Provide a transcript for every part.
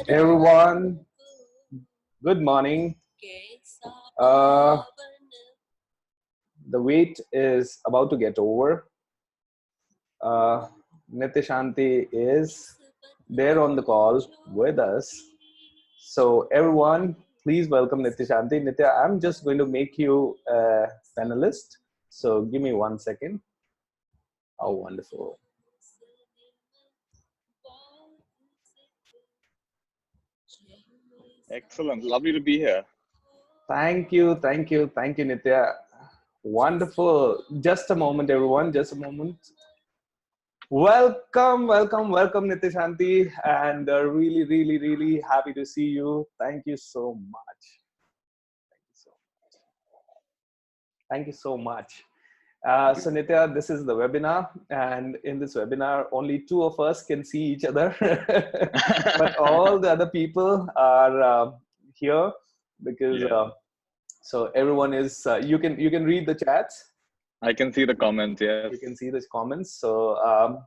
Everyone, good morning. Uh, the wait is about to get over. Uh, Nithya Shanti is there on the call with us. So, everyone, please welcome Nithya Shanti. Nithya, I'm just going to make you a panelist. So, give me 1 second. How wonderful. Excellent. Lovely to be here. Thank you, Nithya. Wonderful. Just a moment, everyone. Just a moment. Welcome, Nithya Shanti, and really happy to see you. Thank you so much. Thank you so much. So Nithya, this is the webinar, and in this webinar, only two of us can see each other, but all the other people are here because. So everyone is. You can read the chats. I can see the comments. Yes. You can see the comments. So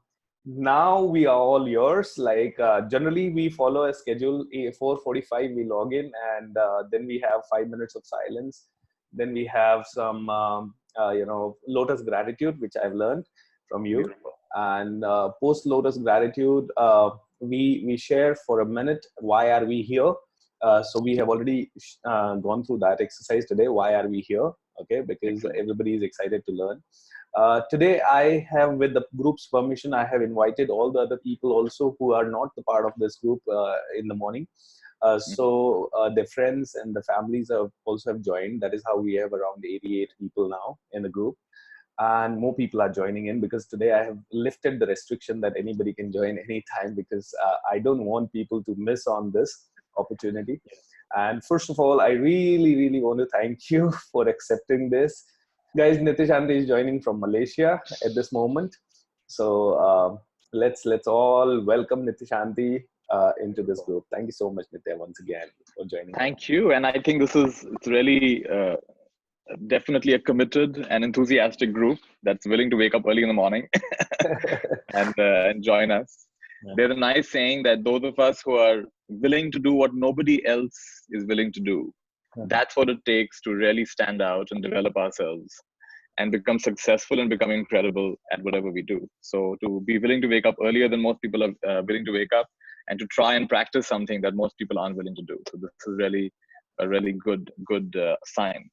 now we are all yours. Like generally, we follow a schedule. 4:45 we log in, and then we have 5 minutes of silence. Then we have some lotus gratitude, which I've learned from you. Beautiful. And post lotus gratitude, we share for a minute why are we here. So we have already gone through that exercise today. Why are we here? Okay, because everybody is excited to learn. Today, I have, with the group's permission, I have invited all the other people also who are not the part of this group in the morning. So their friends and the families have joined. That is how we have around 88 people now in the group. And more people are joining in because today I have lifted the restriction that anybody can join anytime because I don't want people to miss on this opportunity. And first of all, I really want to thank you for accepting this. Guys, Nithya Shanti is joining from Malaysia at this moment. So let's all welcome Nithya Shanti into this group. Thank you so much, Nithya, once again for joining. Thank you. And I think it's really definitely a committed and enthusiastic group that's willing to wake up early in the morning and join us. Yeah. There's a nice saying that those of us who are willing to do what nobody else is willing to do, that's what it takes to really stand out and develop ourselves and become successful and become incredible at whatever we do. So to be willing to wake up earlier than most people are willing to wake up, and to try and practice something that most people aren't willing to do. So this is really a really good sign.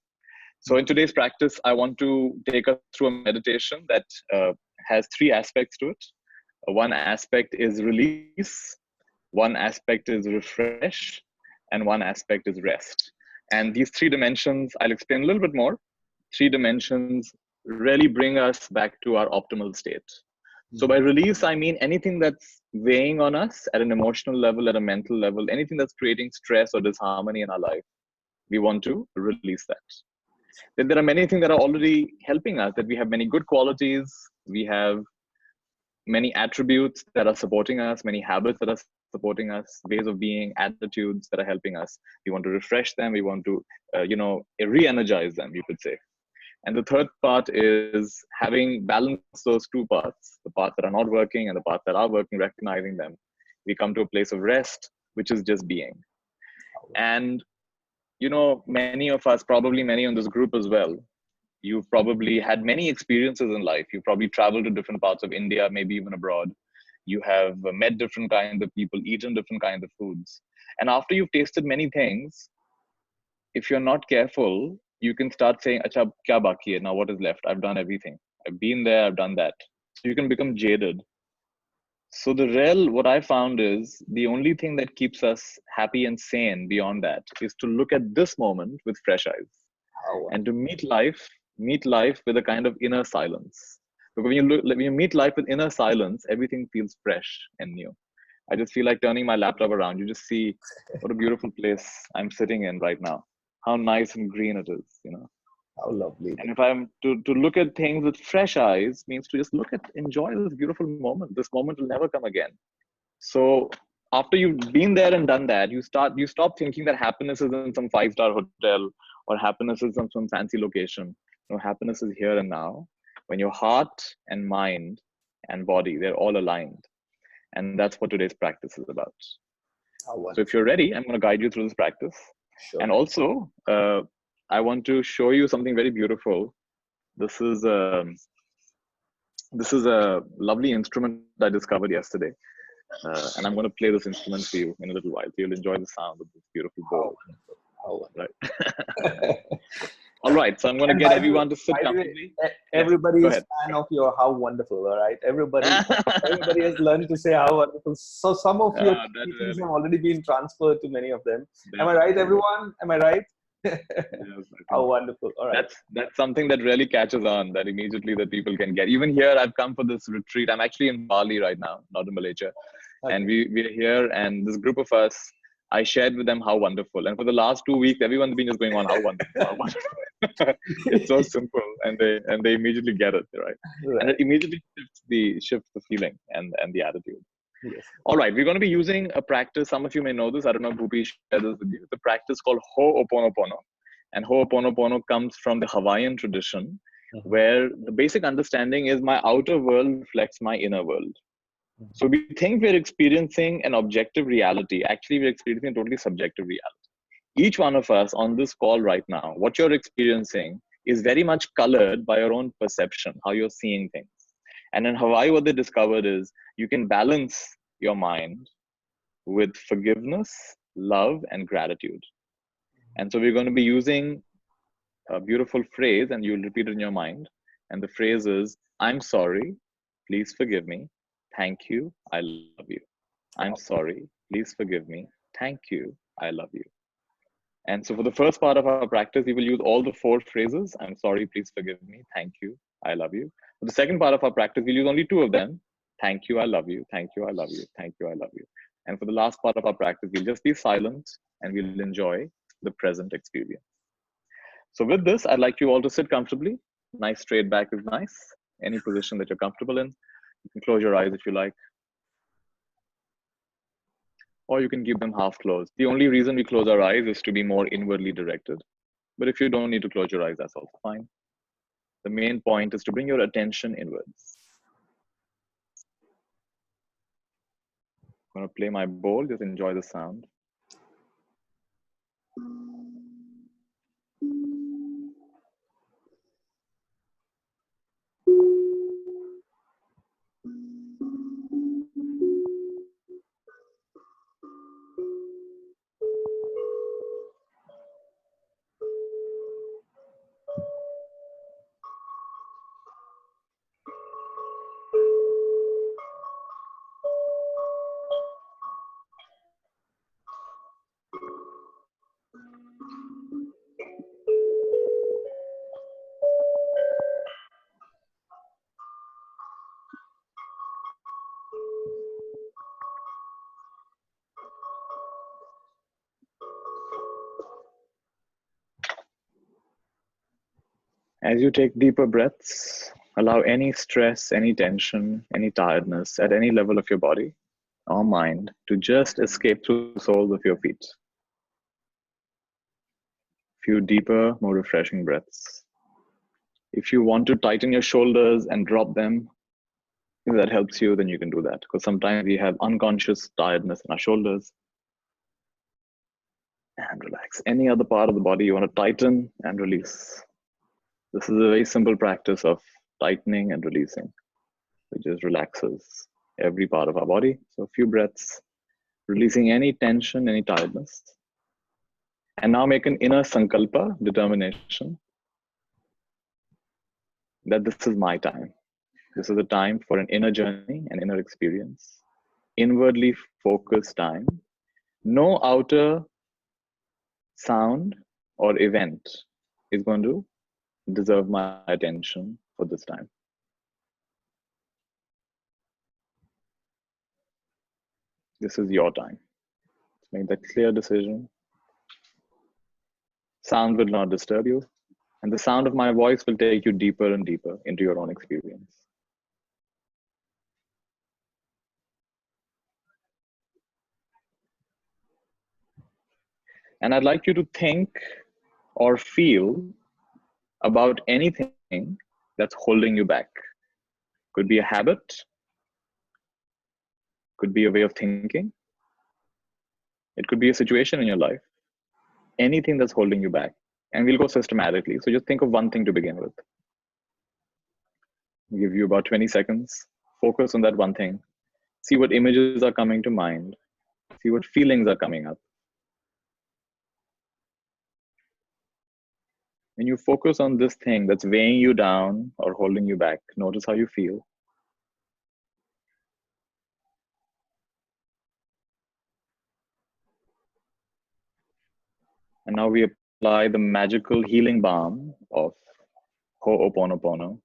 So in today's practice, I want to take us through a meditation that has three aspects to it. One aspect is release, one aspect is refresh, and one aspect is rest. And these three dimensions, I'll explain a little bit more. Three dimensions really bring us back to our optimal state. So by release, I mean anything that's weighing on us at an emotional level, at a mental level, anything that's creating stress or disharmony in our life, we want to release that. Then there are many things that are already helping us, that we have many good qualities, we have many attributes that are supporting us, many habits that are supporting us, ways of being, attitudes that are helping us. We want to refresh them, we want to, re-energize them, you could say. And the third part is having balanced those two parts, the parts that are not working and the parts that are working, recognizing them. We come to a place of rest, which is just being. And, many of us, probably many in this group as well, you've probably had many experiences in life. You've probably traveled to different parts of India, maybe even abroad. You have met different kinds of people, eaten different kinds of foods. And after you've tasted many things, if you're not careful, you can start saying, Acha, kya baki hai? Now what is left? I've done everything. I've been there, I've done that. So you can become jaded. So what I found is the only thing that keeps us happy and sane beyond that is to look at this moment with fresh eyes. And to meet life with a kind of inner silence. Because when you meet life with inner silence, everything feels fresh and new. I just feel like turning my laptop around. You just see what a beautiful place I'm sitting in right now. How nice and green it is, How lovely. And if I'm to look at things with fresh eyes, means to just enjoy this beautiful moment. This moment will never come again. So after you've been there and done that, you stop thinking that happiness is in some 5-star hotel or happiness is in some fancy location. No, happiness is here and now, when your heart and mind and body, they're all aligned. And that's what today's practice is about. How So if you're ready, I'm going to guide you through this practice. Sure. And also, I want to show you something very beautiful. This is a lovely instrument I discovered yesterday. And I'm going to play this instrument for you in a little while. So you'll enjoy the sound of this beautiful bowl. How Right. All right. So I'm going to get everyone to sit comfortably. Everybody is ahead. fan of your how wonderful. All right. Everybody has learned to say how wonderful. So some of your teachings have already been transferred to many of them. Am I right, everyone? Am I right? Yes, how wonderful. All right. That's something that really catches on, that immediately that people can get. Even here, I've come for this retreat. I'm actually in Bali right now, not in Malaysia. Okay. And we're here, and this group of us, I shared with them how wonderful. And for the last 2 weeks, everyone's been just going on how wonderful, how wonderful. It's so simple, and they immediately get it, right? And it immediately shifts the feeling and the attitude. Yes. All right, we're going to be using a practice. Some of you may know this. I don't know if Bhupi shared this with you. It's a practice called Ho'oponopono. And Ho'oponopono comes from the Hawaiian tradition, where the basic understanding is my outer world reflects my inner world. So we think we're experiencing an objective reality. Actually, we're experiencing a totally subjective reality. Each one of us on this call right now, what you're experiencing is very much colored by your own perception, how you're seeing things. And in Hawaii, what they discovered is you can balance your mind with forgiveness, love, and gratitude. And so we're going to be using a beautiful phrase, and you'll repeat it in your mind. And the phrase is, I'm sorry, please forgive me. Thank you, I love you. I'm sorry, please forgive me. Thank you, I love you. And so for the first part of our practice, we will use all the 4 phrases. I'm sorry, please forgive me. Thank you, I love you. For the second part of our practice, we'll use only 2 of them. Thank you, I love you. Thank you, I love you. Thank you, I love you. And for the last part of our practice, we'll just be silent and we'll enjoy the present experience. So with this, I'd like you all to sit comfortably. Nice straight back is nice. Any position that you're comfortable in. You can close your eyes if you like. Or you can keep them half closed. The only reason we close our eyes is to be more inwardly directed. But if you don't need to close your eyes, that's also fine. The main point is to bring your attention inwards. I'm going to play my bowl, just enjoy the sound. As you take deeper breaths, allow any stress, any tension, any tiredness at any level of your body or mind to just escape through the soles of your feet. Few deeper, more refreshing breaths. If you want to tighten your shoulders and drop them, if that helps you, then you can do that. Because sometimes we have unconscious tiredness in our shoulders. And relax. Any other part of the body you want to tighten and release. This is a very simple practice of tightening and releasing, which just relaxes every part of our body. So a few breaths, releasing any tension, any tiredness. And now make an inner sankalpa, determination, that this is my time. This is a time for an inner journey, an inner experience, inwardly focused time. No outer sound or event is going to deserve my attention for this time. This is your time. Make that clear decision. Sound will not disturb you, and the sound of my voice will take you deeper and deeper into your own experience. And I'd like you to think or feel about anything that's holding you back. Could be a habit, could be a way of thinking, It could be a situation in your life, anything that's holding you back. And we'll go systematically. So just think of one thing to begin with. I'll give you about 20 seconds. Focus on that one thing. See what images are coming to mind. See what feelings are coming up. When you focus on this thing that's weighing you down or holding you back, notice how you feel. And now we apply the magical healing balm of Ho'oponopono.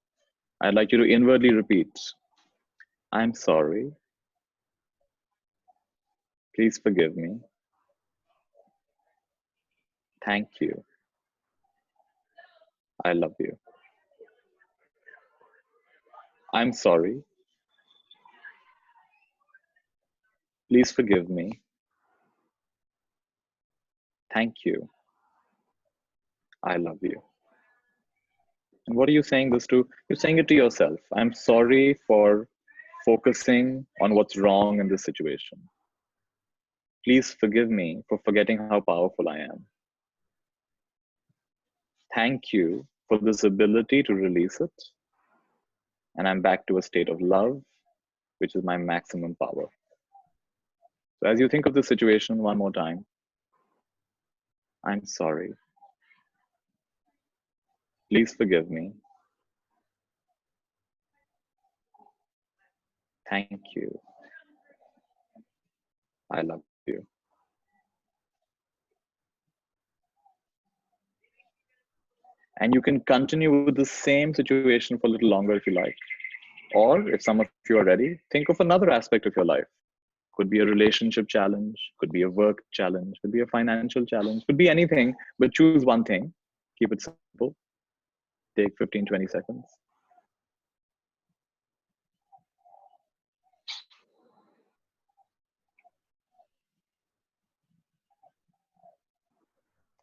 I'd like you to inwardly repeat, I'm sorry. Please forgive me. Thank you. I love you. I'm sorry. Please forgive me. Thank you. I love you. And what are you saying this to? You're saying it to yourself. I'm sorry for focusing on what's wrong in this situation. Please forgive me for forgetting how powerful I am. Thank you for this ability to release it. And I'm back to a state of love, which is my maximum power. So as you think of the situation one more time, I'm sorry. Please forgive me. Thank you. I love you. And you can continue with the same situation for a little longer if you like. Or if some of you are ready, think of another aspect of your life. Could be a relationship challenge, could be a work challenge, could be a financial challenge, could be anything, but choose one thing. Keep it simple. Take 15, 20 seconds.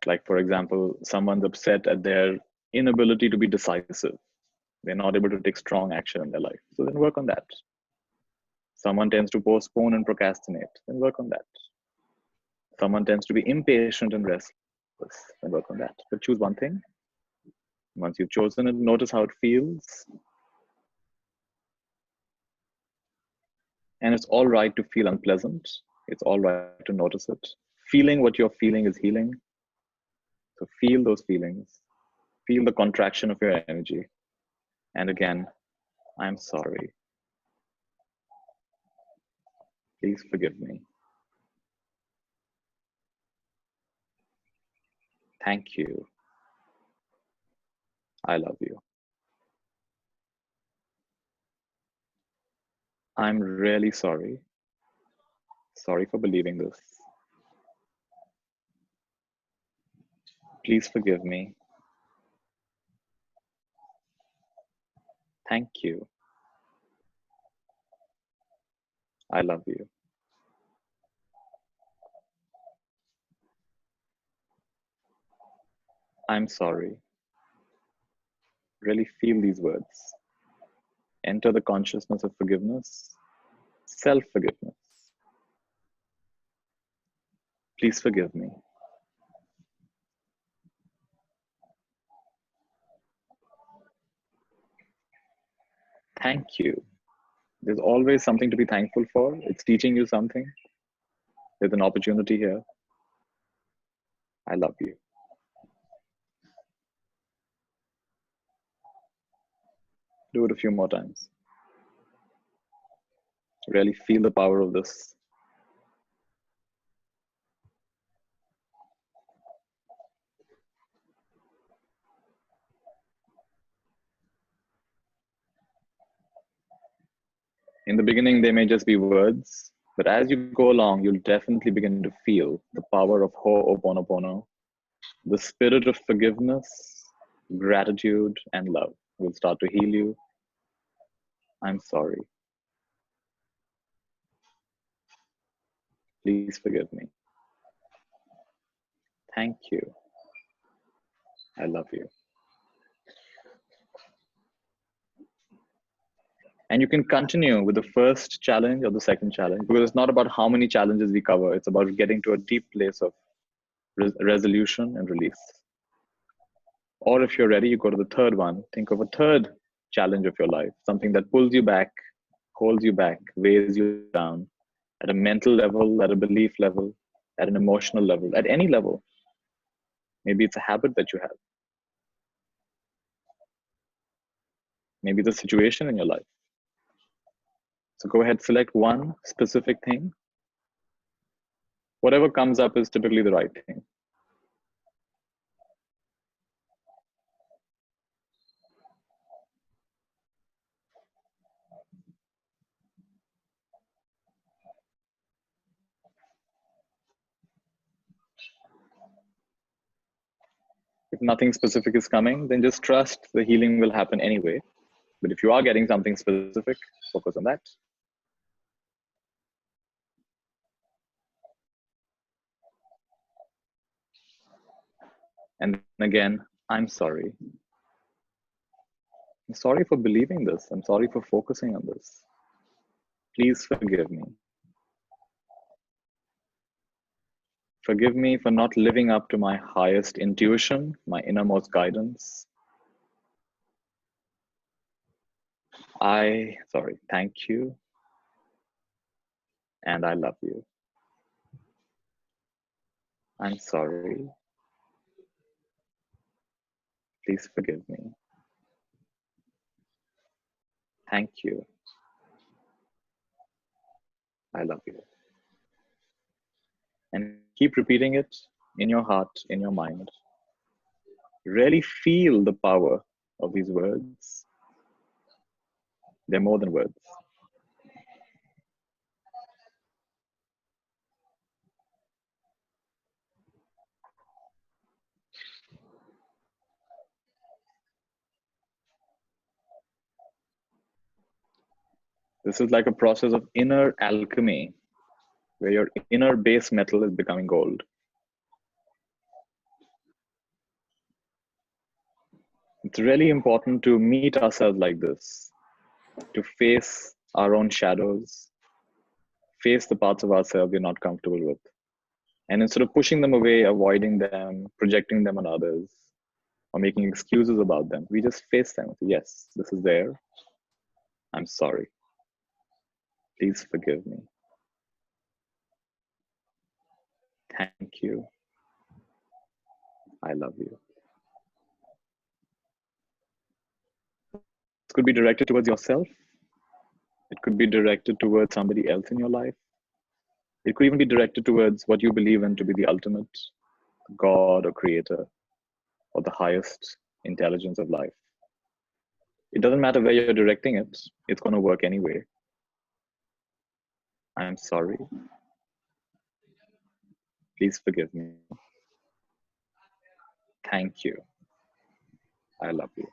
Like, for example, someone's upset at their inability to be decisive. They're not able to take strong action in their life. So then work on that. Someone tends to postpone and procrastinate. Then work on that. Someone tends to be impatient and restless. Then work on that. But choose one thing. Once you've chosen it, notice how it feels. And it's all right to feel unpleasant. It's all right to notice it. Feeling what you're feeling is healing. So feel those feelings. Feel the contraction of your energy. And again, I'm sorry. Please forgive me. Thank you. I love you. I'm really sorry. Sorry for believing this. Please forgive me. Thank you. I love you. I'm sorry. Really feel these words. Enter the consciousness of forgiveness, self-forgiveness. Please forgive me. Thank you. There's always something to be thankful for. It's teaching you something. There's an opportunity here. I love you. Do it a few more times. Really feel the power of this. In the beginning, they may just be words, but as you go along, you'll definitely begin to feel the power of Ho'oponopono. The spirit of forgiveness, gratitude, and love will start to heal you. I'm sorry. Please forgive me. Thank you. I love you. And you can continue with the first challenge or the second challenge, because it's not about how many challenges we cover. It's about getting to a deep place of resolution and release. Or if you're ready, you go to the third one. Think of a third challenge of your life, something that pulls you back, holds you back, weighs you down at a mental level, at a belief level, at an emotional level, at any level. Maybe it's a habit that you have. Maybe it's a situation in your life. So go ahead, select one specific thing. Whatever comes up is typically the right thing. If nothing specific is coming, then just trust the healing will happen anyway. But if you are getting something specific, focus on that. And again, I'm sorry. I'm sorry for believing this. I'm sorry for focusing on this. Please forgive me. Forgive me for not living up to my highest intuition, my innermost guidance. Thank you. And I love you. I'm sorry. Please forgive me. Thank you. I love you. And keep repeating it in your heart, in your mind. Really feel the power of these words. They're more than words. This is like a process of inner alchemy, where your inner base metal is becoming gold. It's really important to meet ourselves like this, to face our own shadows, face the parts of ourselves we're not comfortable with. And instead of pushing them away, avoiding them, projecting them on others, or making excuses about them, we just face them. Yes, this is there. I'm sorry. Please forgive me. Thank you. I love you. It could be directed towards yourself. It could be directed towards somebody else in your life. It could even be directed towards what you believe in to be the ultimate God or creator or the highest intelligence of life. It doesn't matter where you're directing it. It's going to work anyway. I'm sorry. Please forgive me. Thank you. I love you.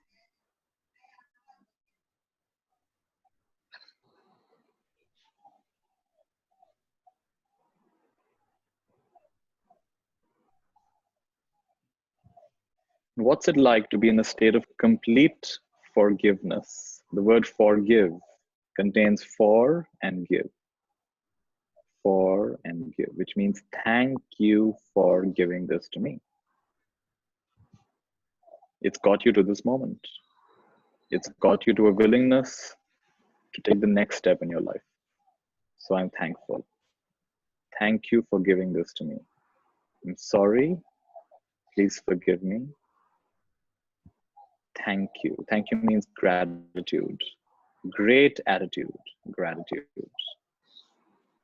What's it like to be in a state of complete forgiveness? The word forgive contains for and give. For and give, which means thank you for giving this to me. It's got you to this moment. It's got you to a willingness to take the next step in your life. So I'm thankful. Thank you for giving this to me. I'm sorry. Please forgive me. Thank you. Thank you means gratitude. Great attitude. Gratitude.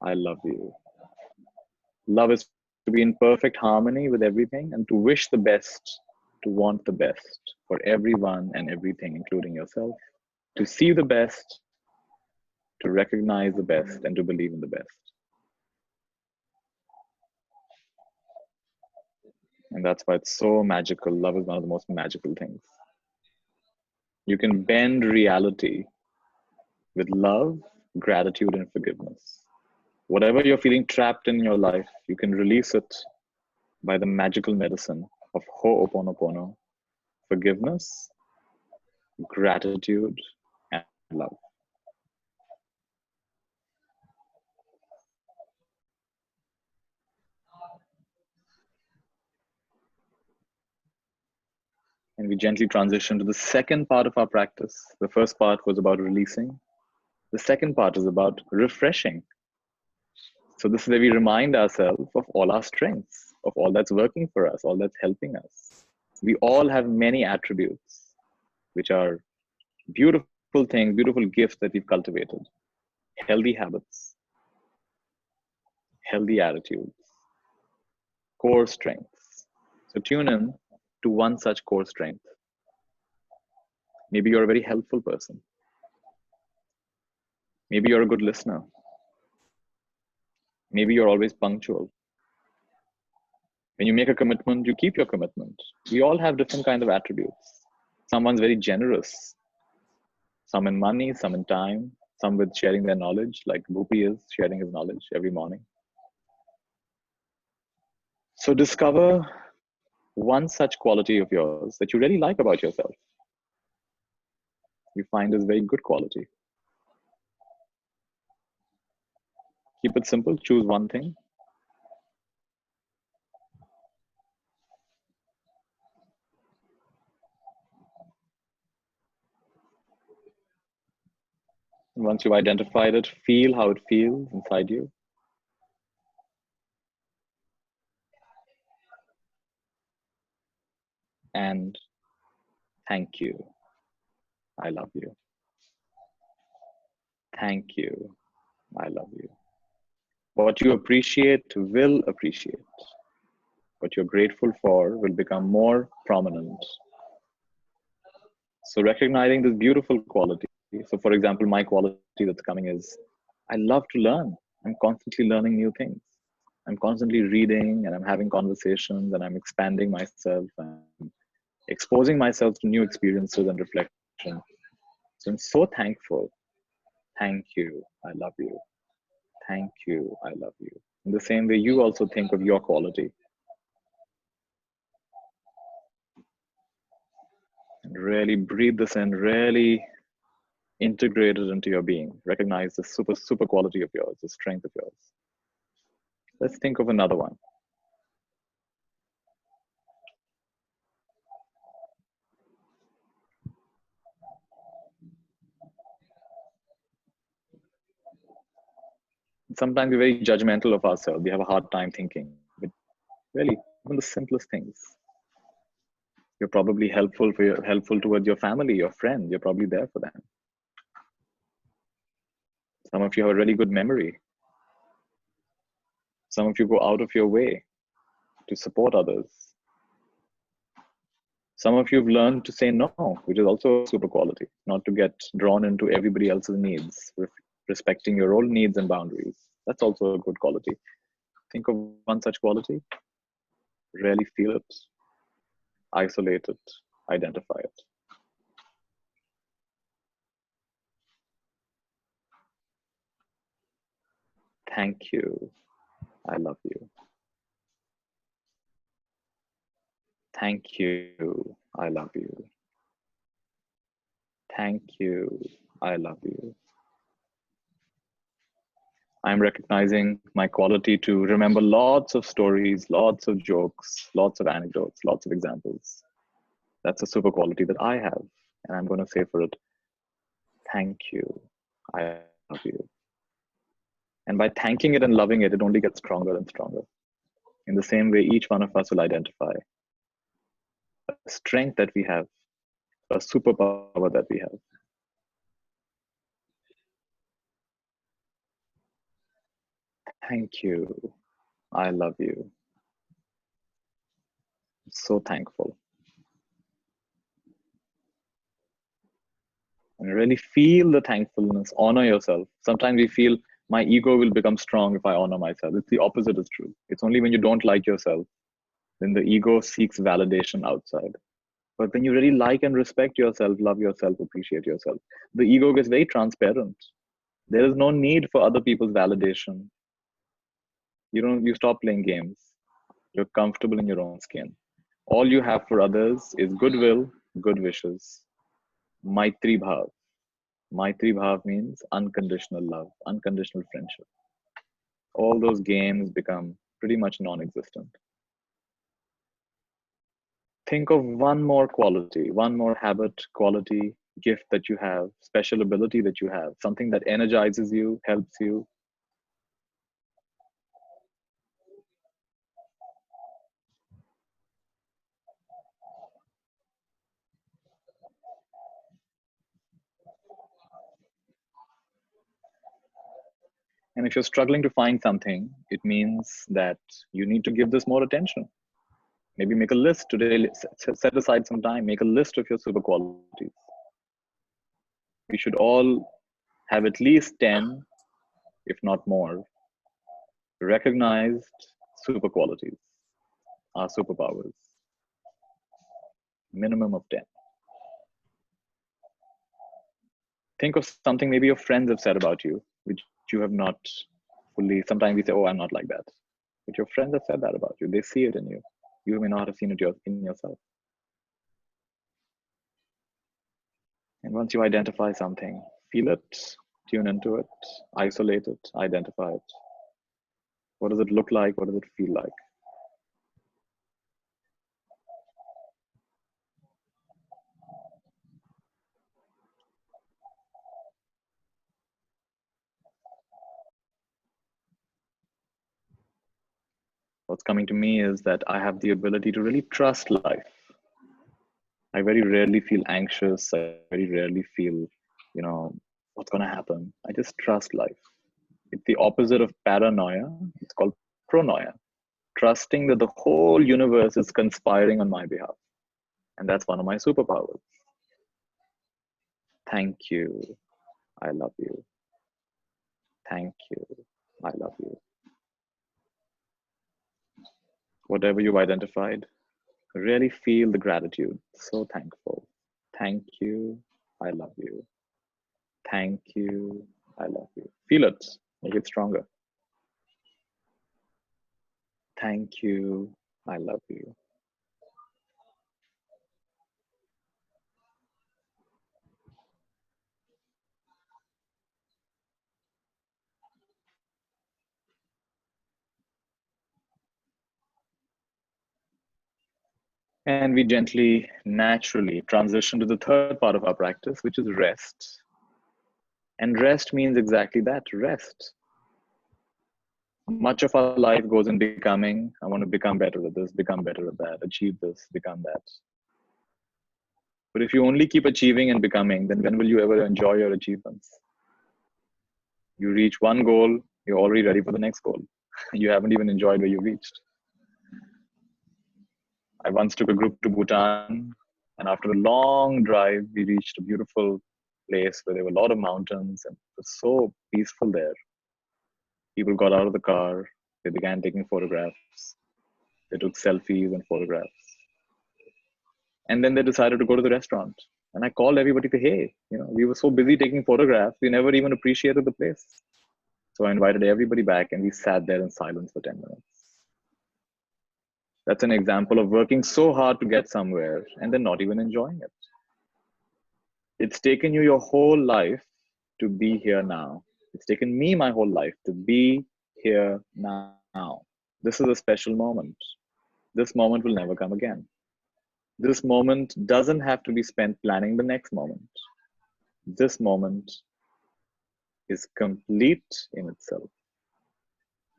I love you. Love is to be in perfect harmony with everything and to wish the best, to want the best for everyone and everything, including yourself. To see the best, to recognize the best, and to believe in the best. And that's why it's so magical. Love is one of the most magical things. You can bend reality with love, gratitude, and forgiveness. Whatever you're feeling trapped in your life, you can release it by the magical medicine of Ho'oponopono, forgiveness, gratitude, and love. And we gently transition to the second part of our practice. The first part was about releasing. The second part is about refreshing. So this is where we remind ourselves of all our strengths, of all that's working for us, all that's helping us. We all have many attributes, which are beautiful things, beautiful gifts that we've cultivated. Healthy habits, healthy attitudes, core strengths. So tune in to one such core strength. Maybe you're a very helpful person. Maybe you're a good listener. Maybe you're always punctual. When you make a commitment, you keep your commitment. We all have different kinds of attributes. Someone's very generous. Some in money, some in time, some with sharing their knowledge, like Bhupi is sharing his knowledge every morning. So discover one such quality of yours that you really like about yourself. You find is very good quality. Keep it simple, choose one thing. Once you've identified it, feel how it feels inside you. And thank you. I love you. Thank you. I love you. What you appreciate will appreciate. What you're grateful for will become more prominent. So recognizing this beautiful quality. So for example, my quality that's coming is, I love to learn. I'm constantly learning new things. I'm constantly reading and I'm having conversations and I'm expanding myself and exposing myself to new experiences and reflection. So I'm so thankful. Thank you. I love you. Thank you. I love you. In the same way, you also think of your quality. And really breathe this in, really integrate it into your being. Recognize the super quality of yours, the strength of yours. Let's think of another one. Sometimes we're very judgmental of ourselves. We have a hard time thinking. But really, even the simplest things. You're probably helpful towards your family, your friends. You're probably there for them. Some of you have a really good memory. Some of you go out of your way to support others. Some of you have learned to say no, which is also a super quality, not to get drawn into everybody else's needs, respecting your own needs and boundaries. That's also a good quality. Think of one such quality, really feel it, isolate it, identify it. Thank you. I love you. Thank you. I love you. Thank you. I love you. I'm recognizing my quality to remember lots of stories, lots of jokes, lots of anecdotes, lots of examples. That's a super quality that I have. And I'm going to say for it, thank you. I love you. And by thanking it and loving it, it only gets stronger and stronger. In the same way, each one of us will identify a strength that we have, a superpower that we have. Thank you. I love you. I'm so thankful. And really feel the thankfulness, honor yourself. Sometimes we feel my ego will become strong if I honor myself. It's the opposite is true. It's only when you don't like yourself, then the ego seeks validation outside. But when you really like and respect yourself, love yourself, appreciate yourself, the ego gets very transparent. There is no need for other people's validation. You stop playing games. You're comfortable in your own skin. All you have for others is goodwill, good wishes, Maitri Bhav. Maitri Bhav means unconditional love, unconditional friendship. All those games become pretty much non-existent. Think of one more quality, one more habit, quality, gift that you have, special ability that you have, something that energizes you, helps you. And if you're struggling to find something, it means that you need to give this more attention. Maybe make a list today, set aside some time, make a list of your super qualities. We should all have at least 10, if not more, recognized super qualities, our superpowers. Minimum of 10. Think of something maybe your friends have said about you, which you have not fully. Sometimes we say, oh, I'm not like that. But your friends have said that about you. They see it in you. You may not have seen it in yourself. And once you identify something, feel it, tune into it, isolate it, identify it. What does it look like? What does it feel like? What's coming to me is that I have the ability to really trust life. I very rarely feel anxious. I very rarely feel, what's going to happen. I just trust life. It's the opposite of paranoia. It's called pronoia. Trusting that the whole universe is conspiring on my behalf. And that's one of my superpowers. Thank you. I love you. Thank you. I love you. Whatever you've identified, really feel the gratitude. So thankful. Thank you. I love you. Thank you. I love you. Feel it. Make it stronger. Thank you. I love you. And we gently, naturally transition to the third part of our practice, which is rest. And rest means exactly that, rest. Much of our life goes in becoming. I want to become better at this, become better at that, achieve this, become that. But if you only keep achieving and becoming, then when will you ever enjoy your achievements? You reach one goal, you're already ready for the next goal. You haven't even enjoyed where you reached. I once took a group to Bhutan, and after a long drive, we reached a beautiful place where there were a lot of mountains, and it was so peaceful there. People got out of the car, they began taking photographs, they took selfies and photographs. And then they decided to go to the restaurant. And I called everybody to, hey, we were so busy taking photographs, we never even appreciated the place. So I invited everybody back and we sat there in silence for 10 minutes. That's an example of working so hard to get somewhere and then not even enjoying it. It's taken you your whole life to be here now. It's taken me my whole life to be here now. This is a special moment. This moment will never come again. This moment doesn't have to be spent planning the next moment. This moment is complete in itself.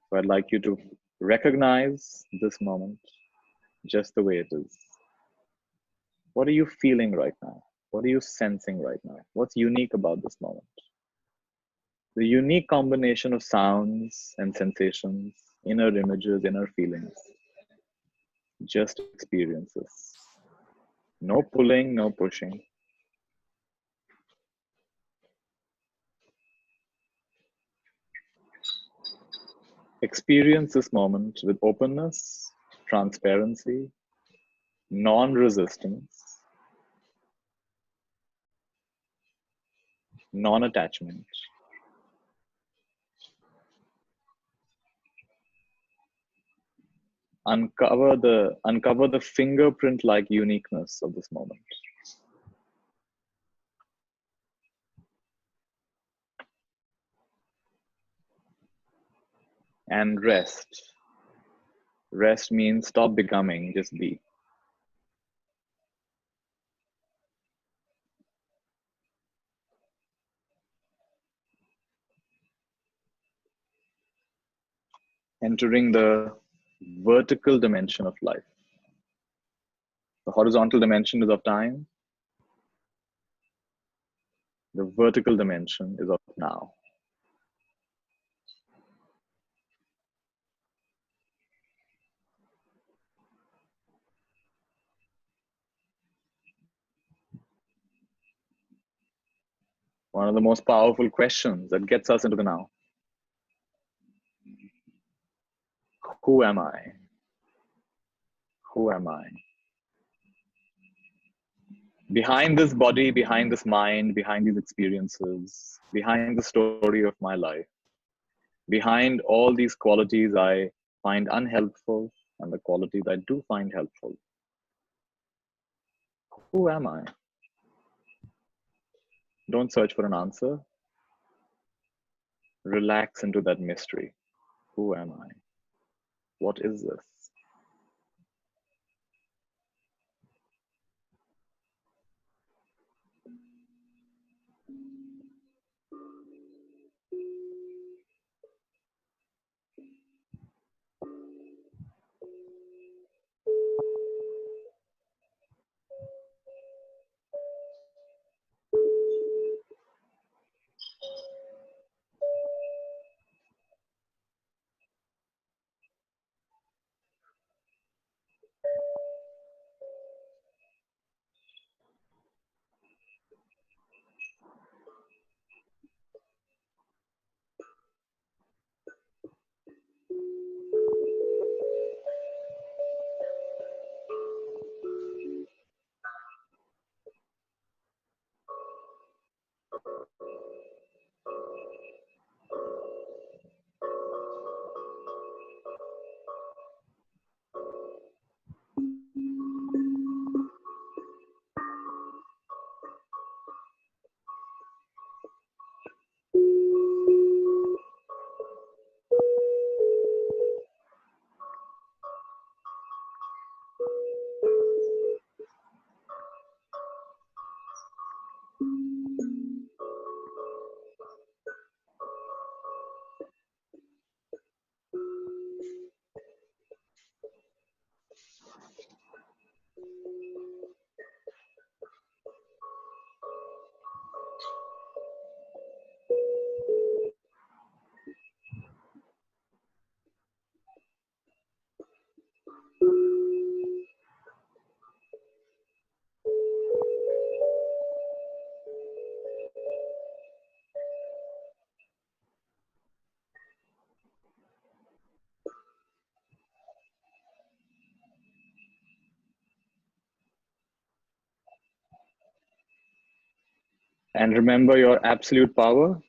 So I'd like you to recognize this moment just the way it is. What are you feeling right now? What are you sensing right now? What's unique about this moment? The unique combination of sounds and sensations, inner images, inner feelings, just experiences. No pulling, no pushing. Experience this moment with openness, transparency, non-resistance, non-attachment. Uncover the fingerprint-like uniqueness of this moment. And rest. Rest means stop becoming, just be. entering the vertical dimension of life. The horizontal dimension is of time. The vertical dimension is of now. One of the most powerful questions that gets us into the now. Who am I? Who am I? Behind this body, behind this mind, behind these experiences, behind the story of my life, behind all these qualities I find unhelpful and the qualities I do find helpful. Who am I? Don't search for an answer. Relax into that mystery. Who am I? What is this? And remember your absolute power,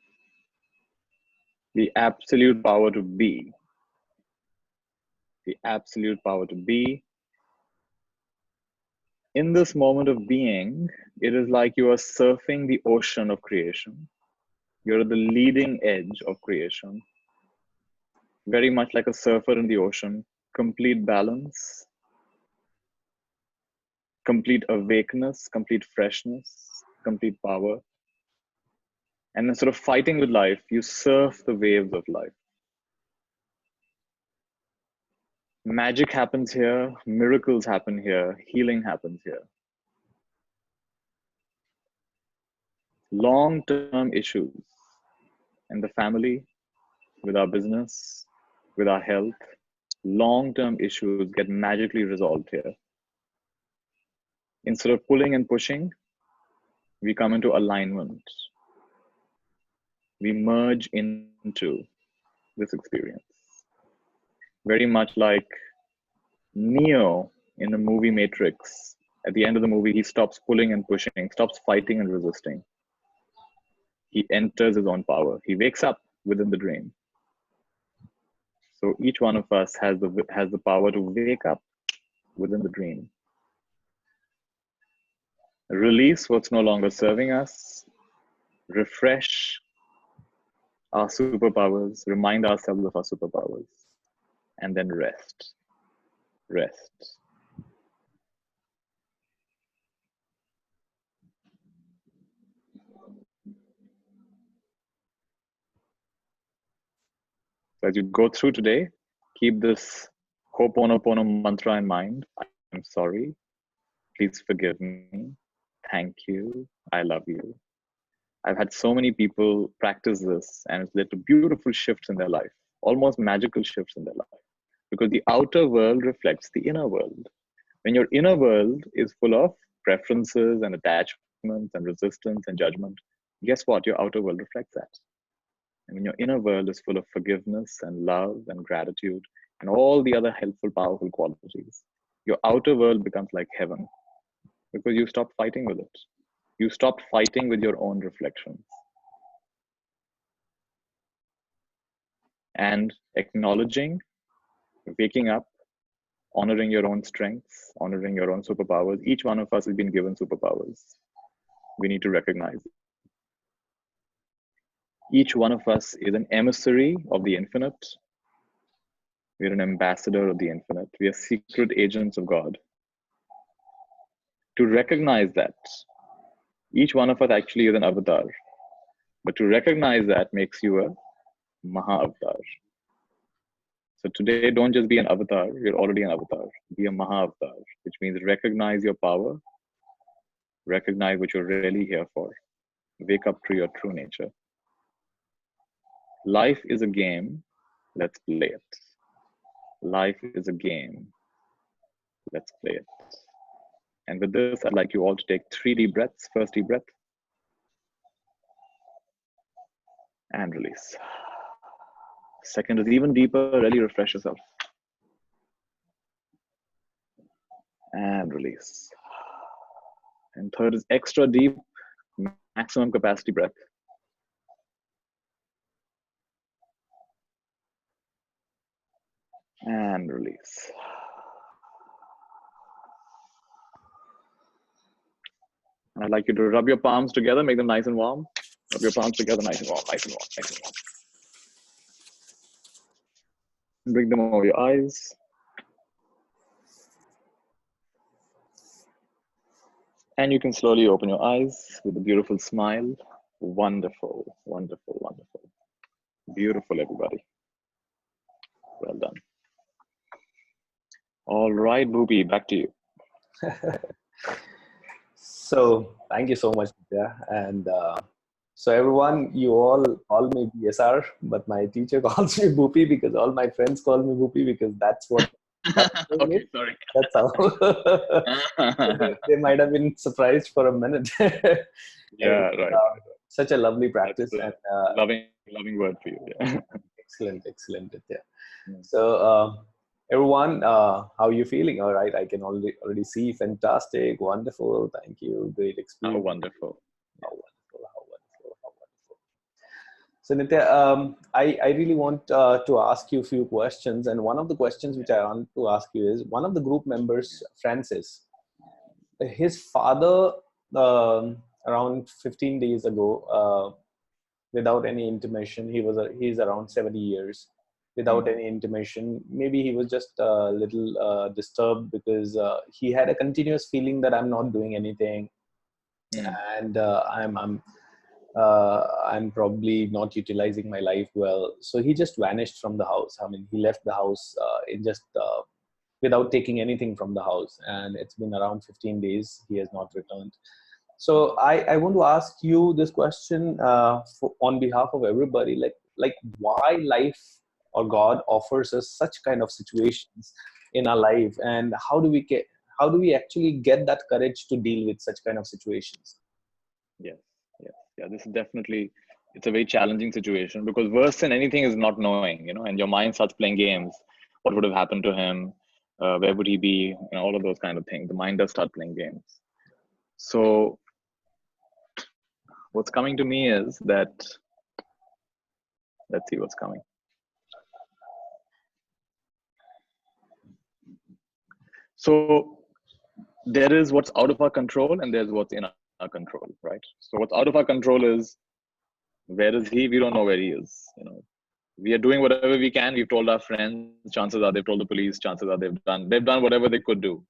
the absolute power to be. The absolute power to be. In this moment of being, it is like you are surfing the ocean of creation. You're at the leading edge of creation. Very much like a surfer in the ocean. Complete balance, complete awakeness, complete freshness, complete power. And instead of fighting with life, you surf the waves of life. Magic happens here, miracles happen here, healing happens here. Long-term issues in the family, with our business, with our health, long-term issues get magically resolved here. Instead of pulling and pushing, we come into alignment. We merge into this experience. Very much like Neo in the movie Matrix. At the end of the movie, he stops pulling and pushing, stops fighting and resisting. He enters his own power. He wakes up within the dream. So each one of us has the power to wake up within the dream. Release what's no longer serving us. Refresh our superpowers. Remind ourselves of our superpowers. And then rest. Rest. So as you go through today, Keep this Ho'oponopono mantra in mind. I'm sorry. Please forgive me. Thank you. I love you. I've had so many people practice this, and it's led to beautiful shifts in their life, almost magical shifts in their life, because the outer world reflects the inner world. When your inner world is full of preferences and attachments and resistance and judgment, guess what? Your outer world reflects that. And when your inner world is full of forgiveness and love and gratitude and all the other helpful, powerful qualities, your outer world becomes like heaven, because you stop fighting with it. You stop fighting with your own reflections. And acknowledging, waking up, honoring your own strengths, honoring your own superpowers. Each one of us has been given superpowers. We need to recognize it. Each one of us is an emissary of the infinite. We're an ambassador of the infinite. We are secret agents of God. To recognize that, each one of us actually is an avatar. But to recognize that makes you a Maha-avatar. So today, don't just be an avatar, you're already an avatar. Be a Maha-avatar, which means recognize your power, recognize what you're really here for, wake up to your true nature. Life is a game, let's play it. Life is a game, let's play it. And with this, I'd like you all to take 3 deep breaths. First deep breath. And release. Second is even deeper, really refresh yourself. And release. And third is extra deep, maximum capacity breath. And release. And I'd like you to rub your palms together, make them nice and warm. Rub your palms together, nice and warm, nice and warm, nice and warm. Bring them over your eyes. And you can slowly open your eyes with a beautiful smile. Wonderful, wonderful, wonderful. Beautiful, everybody. Well done. All right, Bhupi, back to you. So thank you so much, Nithya. And so everyone, you all call me BSR, but my teacher calls me Bhupi because all my friends call me Bhupi because that's what. Okay, sorry. That's how. They might have been surprised for a minute. Yeah, right. Such a lovely practice and loving word for you. Yeah. Excellent, yeah. So everyone, how are you feeling? All right, I can already see. Fantastic, wonderful. Thank you. Great experience. How wonderful. How wonderful. How wonderful. How wonderful. So Nithya, I really want to ask you a few questions, and one of the questions which I want to ask you is, one of the group members, Francis, his father around 15 days ago, without any intimation, he's around 70 years, without any intimation. Maybe he was just a little disturbed because he had a continuous feeling that I'm not doing anything, and I'm probably not utilizing my life well. So he just vanished from the house. I mean, he left the house without taking anything from the house, and it's been around 15 days. He has not returned. So I want to ask you this question on behalf of everybody, like why life or God offers us such kind of situations in our life, and how do we actually get that courage to deal with such kind of situations? Yeah. This is definitely, it's a very challenging situation, because worse than anything is not knowing, and your mind starts playing games. What would have happened to him? Where would he be? All of those kind of things. The mind does start playing games. So what's coming to me is that, let's see what's coming. So there is what's out of our control, and there's what's in our control, right? So what's out of our control is, where is he? We don't know where he is. We are doing whatever we can. We've told our friends. Chances are they've told the police. Chances are they've done whatever they could do.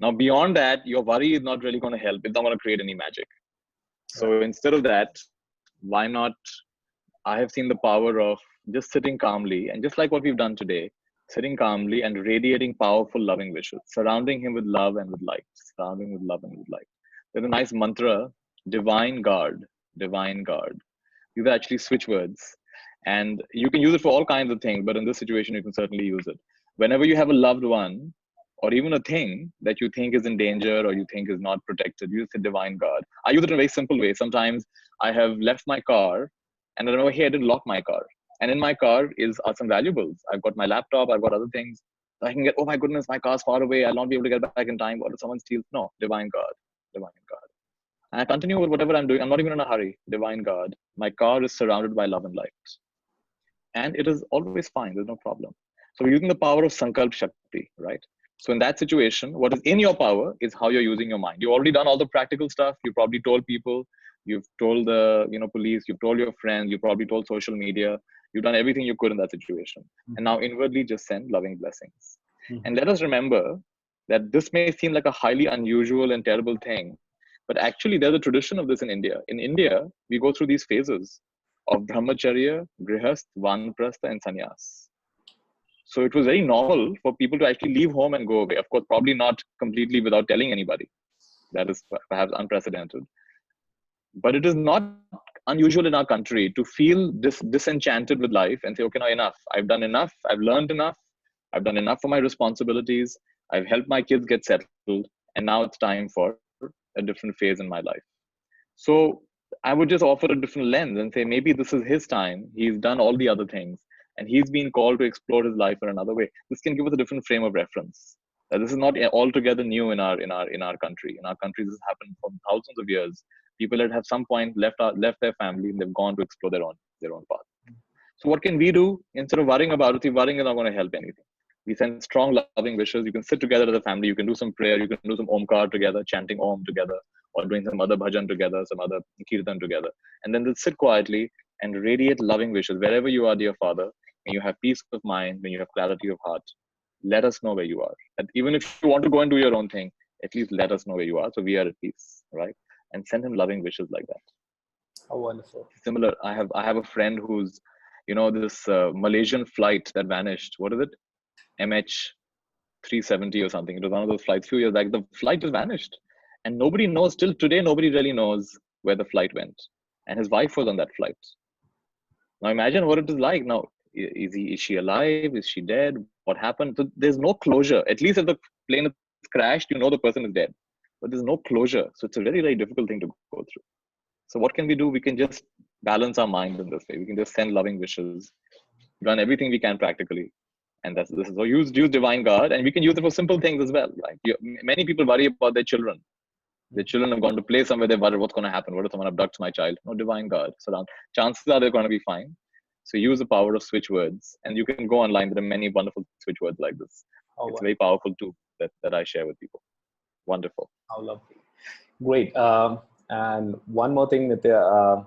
Now, beyond that, your worry is not really going to help. It's not going to create any magic. So instead of that, why not? I have seen the power of just sitting calmly, and just like what we've done today, sitting calmly and radiating powerful, loving wishes, surrounding him with love and with light, surrounding with love and with light. There's a nice mantra, divine guard, divine guard. These are actually switch words. And you can use it for all kinds of things, but in this situation, you can certainly use it. Whenever you have a loved one or even a thing that you think is in danger or you think is not protected, use the divine guard. I use it in a very simple way. Sometimes I have left my car and I remember, hey, I didn't lock my car. And in my car are some valuables. I've got my laptop, I've got other things. I can get, oh my goodness, my car's far away. I'll not be able to get back in time. What if someone steals? No, divine guard, divine guard. And I continue with whatever I'm doing. I'm not even in a hurry. Divine guard. My car is surrounded by love and light. And it is always fine. There's no problem. So we're using the power of Sankalp Shakti, right? So in that situation, what is in your power is how you're using your mind. You've already done all the practical stuff. You probably told people, you've told the police, you've told your friends, you probably told social media. You've done everything you could in that situation. And now inwardly just send loving blessings. And let us remember that this may seem like a highly unusual and terrible thing, but actually there's a tradition of this in India. In India, we go through these phases of brahmacharya, grihast, vanaprastha, and sannyas. So it was very normal for people to actually leave home and go away. Of course, probably not completely without telling anybody. That is perhaps unprecedented. But it is not unusual in our country to feel disenchanted with life and say, okay, now enough. I've done enough. I've learned enough. I've done enough for my responsibilities. I've helped my kids get settled. And now it's time for a different phase in my life. So I would just offer a different lens and say, maybe this is his time. He's done all the other things and he's been called to explore his life in another way. This can give us a different frame of reference. This is not altogether new in our country. In our country, this has happened for thousands of years. People that have some point left their family and they've gone to explore their own path. So what can we do instead of worrying about it? Worrying is not going to help anything. We send strong, loving wishes. You can sit together as a family. You can do some prayer. You can do some omkar together, chanting om together, or doing some other bhajan together, some other kirtan together. And then just sit quietly and radiate loving wishes. Wherever you are, dear Father, when you have peace of mind, when you have clarity of heart, let us know where you are. And even if you want to go and do your own thing, at least let us know where you are. So we are at peace, right? And send him loving wishes like that. Oh, wonderful. Similar, I have a friend who's, this Malaysian flight that vanished. What is it? MH370 or something. It was one of those flights. Few years back, the flight just vanished, and nobody knows till today. Nobody really knows where the flight went. And his wife was on that flight. Now imagine what it is like. Now, is she alive? Is she dead? What happened? So there's no closure. At least if the plane is crashed, the person is dead. But there's no closure. So it's a very, very difficult thing to go through. So what can we do? We can just balance our mind in this way. We can just send loving wishes, run everything we can practically. And this is so use divine guard, and we can use it for simple things as well. Like many people worry about their children. Their children have gone to play somewhere. They worry what's going to happen. What if someone abducts my child? No, divine guard. So chances are they're going to be fine. So use the power of switch words, and you can go online. There are many wonderful switch words like this. Oh, it's very powerful too that I share with people. Wonderful. How lovely. Great. And one more thing, Nithya,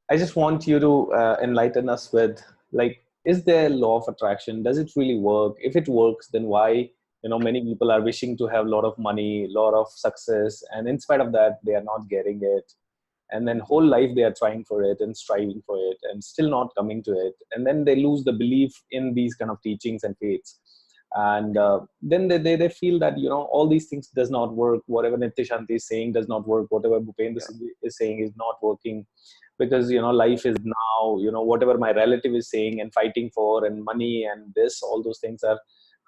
I just want you to enlighten us with, like, is there law of attraction? Does it really work? If it works, then why, many people are wishing to have a lot of money, a lot of success, and in spite of that, they are not getting it. And then whole life they are trying for it and striving for it and still not coming to it. And then they lose the belief in these kind of teachings and faiths. And then they feel that, all these things does not work. Whatever Nithya Shanti is saying does not work. Whatever Bhupendra is saying is not working. Because, life is now, whatever my relative is saying and fighting for, and money and this, all those things are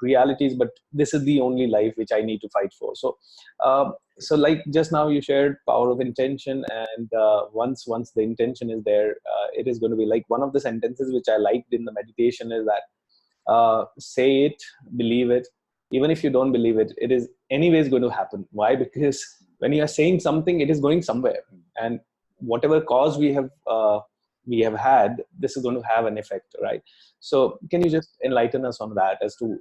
realities, but this is the only life which I need to fight for. So, so like just now you shared power of intention, and once the intention is there, it is going to be like one of the sentences which I liked in the meditation is that say it, believe it. Even if you don't believe it, it is anyways going to happen. Why? Because when you are saying something, it is going somewhere, and whatever cause we have had, this is going to have an effect, right? So can you just enlighten us on that as to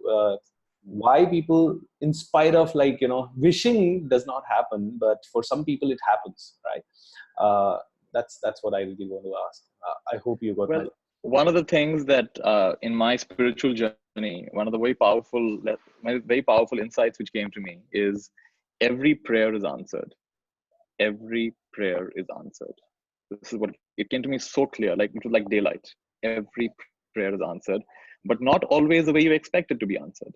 why people, in spite of wishing does not happen, but for some people it happens, right? That's what I really want to ask. I hope you got my... One of the things that in my spiritual journey, one of the very powerful insights which came to me is every prayer is answered. Every prayer is answered. This is what it came to me so clear, like it was like daylight. Every prayer is answered. but not always the way you expect it to be answered.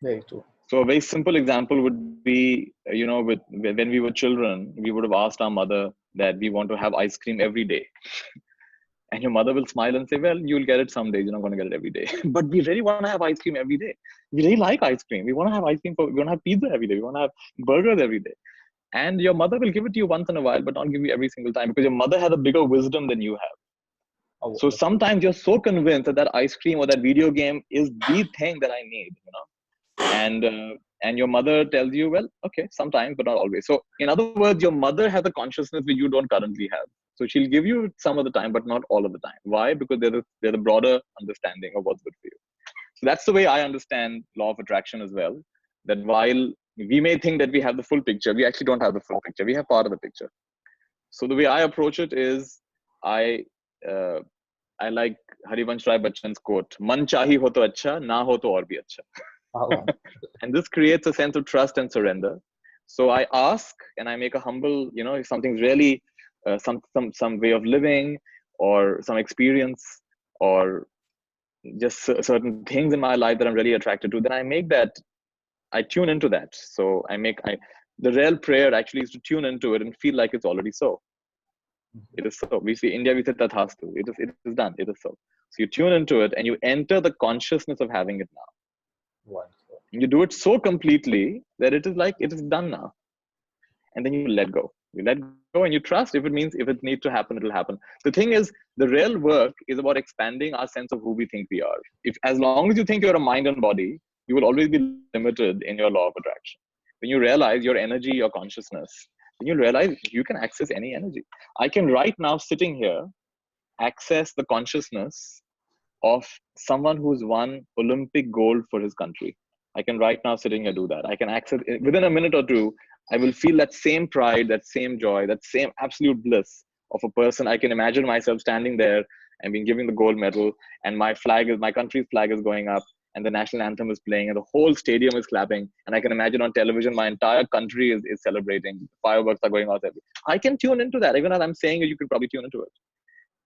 Very true. So a very simple example would be, when we were children, we would have asked our mother that we want to have ice cream every day. And your mother will smile and say, well, you'll get it some days. You're not going to get it every day. But we really want to have ice cream every day. We really like ice cream. We want to have ice cream. We want to have pizza every day. We want to have burgers every day. And your mother will give it to you once in a while, but not give you every single time, because your mother has a bigger wisdom than you have. Oh, So sometimes you're so convinced that that ice cream or that video game is the thing that I need, and your mother tells you, well, okay, sometimes, but not always. So in other words, your mother has a consciousness that you don't currently have. So she'll give you some of the time, but not all of the time. Why? Because there's a broader understanding of what's good for you. So that's the way I understand law of attraction as well. That while we may think that we have the full picture, we actually don't have the full picture. We have part of the picture. So the way I approach it is, I like Harivansh Rai Bachchan's quote, "Man chahi ho to acha, na ho to aur bhi acha." Oh. And this creates a sense of trust and surrender. So I ask and I make a humble, if something's really some way of living or some experience or just certain things in my life that I'm really attracted to, then I tune into that. So the real prayer actually is to tune into it and feel like it's already so. It is so. We see India, we say tathastu. It is done. It is so. So you tune into it and you enter the consciousness of having it now. Wonderful. And you do it so completely that it is like it is done now. And then you let go. You let go and you trust. If it needs to happen, it'll happen. The thing is, the real work is about expanding our sense of who we think we are. As long as you think you're a mind and body, you will always be limited in your law of attraction. When you realize your energy, your consciousness, then you realize you can access any energy. I can right now, sitting here, access the consciousness of someone who's won Olympic gold for his country. I can right now, sitting here, do that. I can access it within a minute or two. I will feel that same pride, that same joy, that same absolute bliss of a person. I can imagine myself standing there and being given the gold medal, and my country's flag is going up, and the national anthem is playing, and the whole stadium is clapping. And I can imagine on television, my entire country is celebrating. Fireworks are going off. I can tune into that. Even as I'm saying it, you could probably tune into it.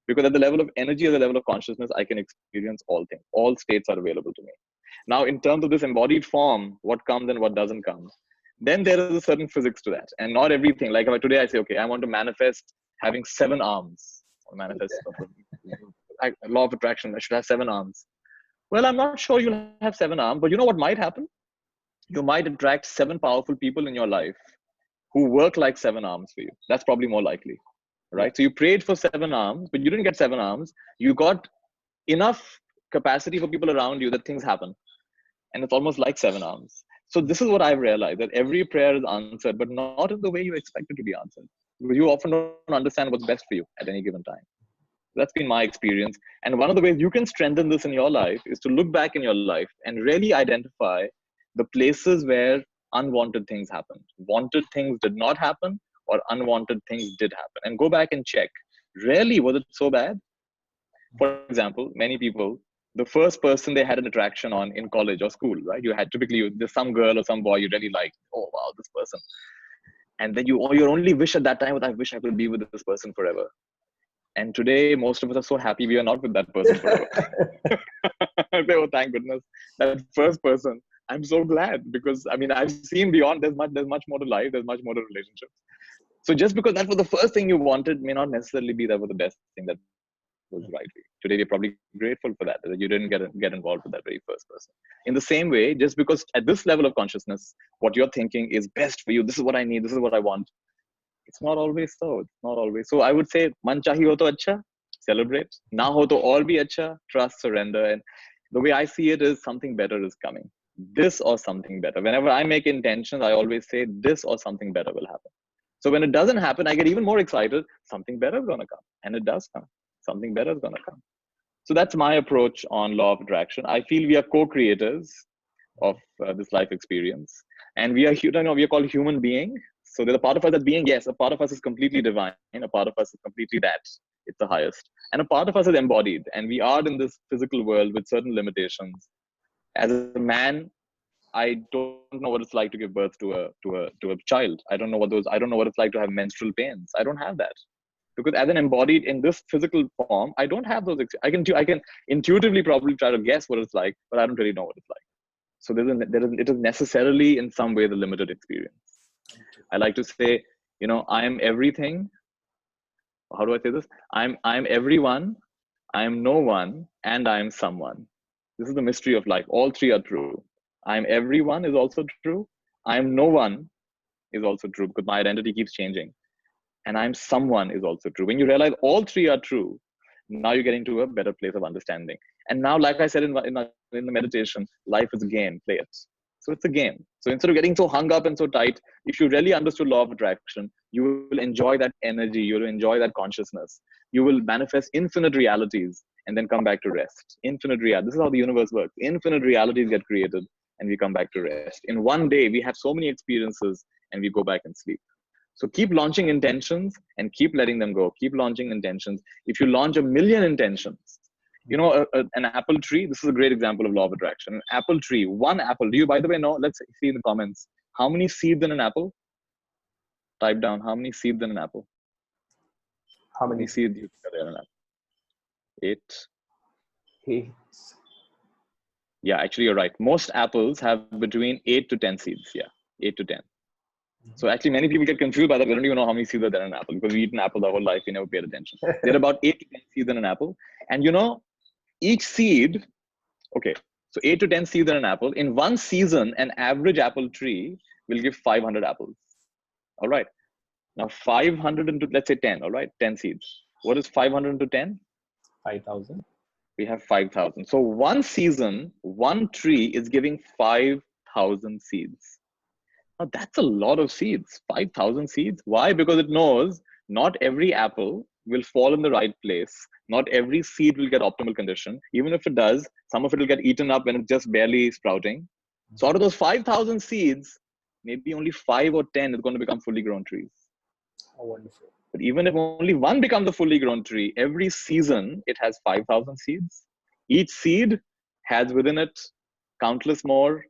Because at the level of energy, at the level of consciousness, I can experience all things. All states are available to me. Now, in terms of this embodied form, what comes and what doesn't come, then there is a certain physics to that. And not everything. Like if today I say, okay, I want to manifest having 7 arms. Or manifest law of attraction, I should have 7 arms. Well, I'm not sure you'll have 7 arms, but you know what might happen? You might attract 7 powerful people in your life who work like 7 arms for you. That's probably more likely. Right? So you prayed for 7 arms, but you didn't get 7 arms. You got enough capacity for people around you that things happen. And it's almost like 7 arms. So this is what I've realized, that every prayer is answered, but not in the way you expect it to be answered. Because you often don't understand what's best for you at any given time. That's been my experience. And one of the ways you can strengthen this in your life is to look back in your life and really identify the places where unwanted things happened. Wanted things did not happen, or unwanted things did happen, and go back and check. Really, was it so bad? For example, many people, the first person they had an attraction on in college or school, right? There's some girl or some boy you really like. Oh, wow, this person. And then your only wish at that time was, I wish I could be with this person forever. And today, most of us are so happy we are not with that person forever. Oh, thank goodness. That first person, I'm so glad, because I've seen beyond. There's much more to life. There's much more to relationships. So just because that was the first thing you wanted may not necessarily be that was the best thing that was right for you. Today, we're probably grateful for that you didn't get involved with that very first person. In the same way, just because at this level of consciousness, what you're thinking is best for you, this is what I need, this is what I want, it's not always so. It's not always. So I would say, man chahi ho to acha, celebrate. Na ho to aur bhi acha, trust, surrender. And the way I see it is, something better is coming. This or something better. Whenever I make intentions, I always say this or something better will happen. So when it doesn't happen, I get even more excited. Something better is going to come. And it does come. Something better is going to come. So that's my approach on law of attraction. I feel we are co-creators of this life experience. And we are called human being. So there's a part of us that being, yes, a part of us is completely divine. A part of us is completely that. It's the highest. And a part of us is embodied. And we are in this physical world with certain limitations. As a man, I don't know what it's like to give birth to a child. I don't know what it's like to have menstrual pains. I don't have that. Because as an embodied in this physical form, I don't have those. I can intuitively probably try to guess what it's like, but I don't really know what it's like. So it is necessarily in some way the limited experience. I like to say, I am everything. How do I say this? I'm everyone, I am no one, and I am someone. This is the mystery of life. All three are true. I am everyone is also true. I am no one is also true because my identity keeps changing. And I'm someone is also true. When you realize all three are true, now you're getting to a better place of understanding. And now, like I said in the meditation, life is a game, play it. So it's a game. So instead of getting so hung up and so tight, if you really understood law of attraction, you will enjoy that energy, you will enjoy that consciousness. You will manifest infinite realities and then come back to rest. Infinite reality. This is how the universe works. Infinite realities get created and we come back to rest. In one day, we have so many experiences and we go back and sleep. So keep launching intentions and keep letting them go. Keep launching intentions. If you launch 1,000,000 intentions, an apple tree, this is a great example of law of attraction. An apple tree, one apple. Do you, by the way, know? Let's see in the comments. How many seeds in an apple? Type down how many seeds in an apple. How many seeds do you think are there in an apple? 8. 8. Yeah, actually, you're right. Most apples have between 8 to 10 seeds. Yeah, 8 to 10. So actually, many people get confused by that. They don't even know how many seeds are there in an apple because we eat an apple the whole life. We never paid attention. There are about 8 to 10 seeds in an apple. And each seed, okay, so 8 to 10 seeds in an apple. In one season, an average apple tree will give 500 apples. All right. Now 500 into, let's say 10, all right, 10 seeds. What is 500 into 10? 5,000. We have 5,000. So one season, one tree is giving 5,000 seeds. Now that's a lot of seeds, 5,000 seeds. Why? Because it knows not every apple will fall in the right place. Not every seed will get optimal condition. Even if it does, some of it will get eaten up when it's just barely sprouting. So out of those 5,000 seeds, maybe only 5 or 10 is going to become fully grown trees. Oh, wonderful. But even if only one becomes a fully grown tree, every season it has 5,000 seeds. Each seed has within it countless more,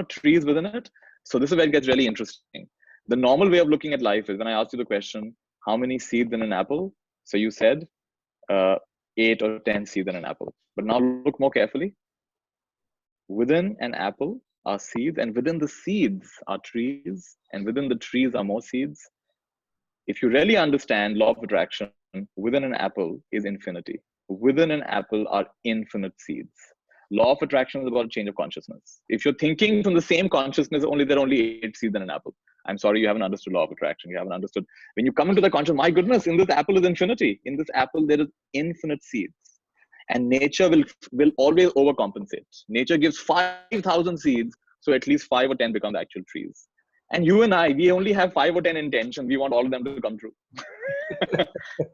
trees within it. So this is where it gets really interesting. The normal way of looking at life is when I asked you the question, how many seeds in an apple? So you said 8 or 10 seeds in an apple. But now look more carefully. Within an apple are seeds, and within the seeds are trees, and within the trees are more seeds. If you really understand law of attraction, within an apple is infinity. Within an apple are infinite seeds. Law of attraction is about a change of consciousness. If you're thinking from the same consciousness, there are only 8 seeds in an apple. I'm sorry, you haven't understood law of attraction. You haven't understood. When you come into the consciousness, my goodness, in this apple is infinity. In this apple, there is infinite seeds. And nature will always overcompensate. Nature gives 5,000 seeds, so at least 5 or 10 become the actual trees. And you and I, we only have 5 or 10 intentions. We want all of them to come true.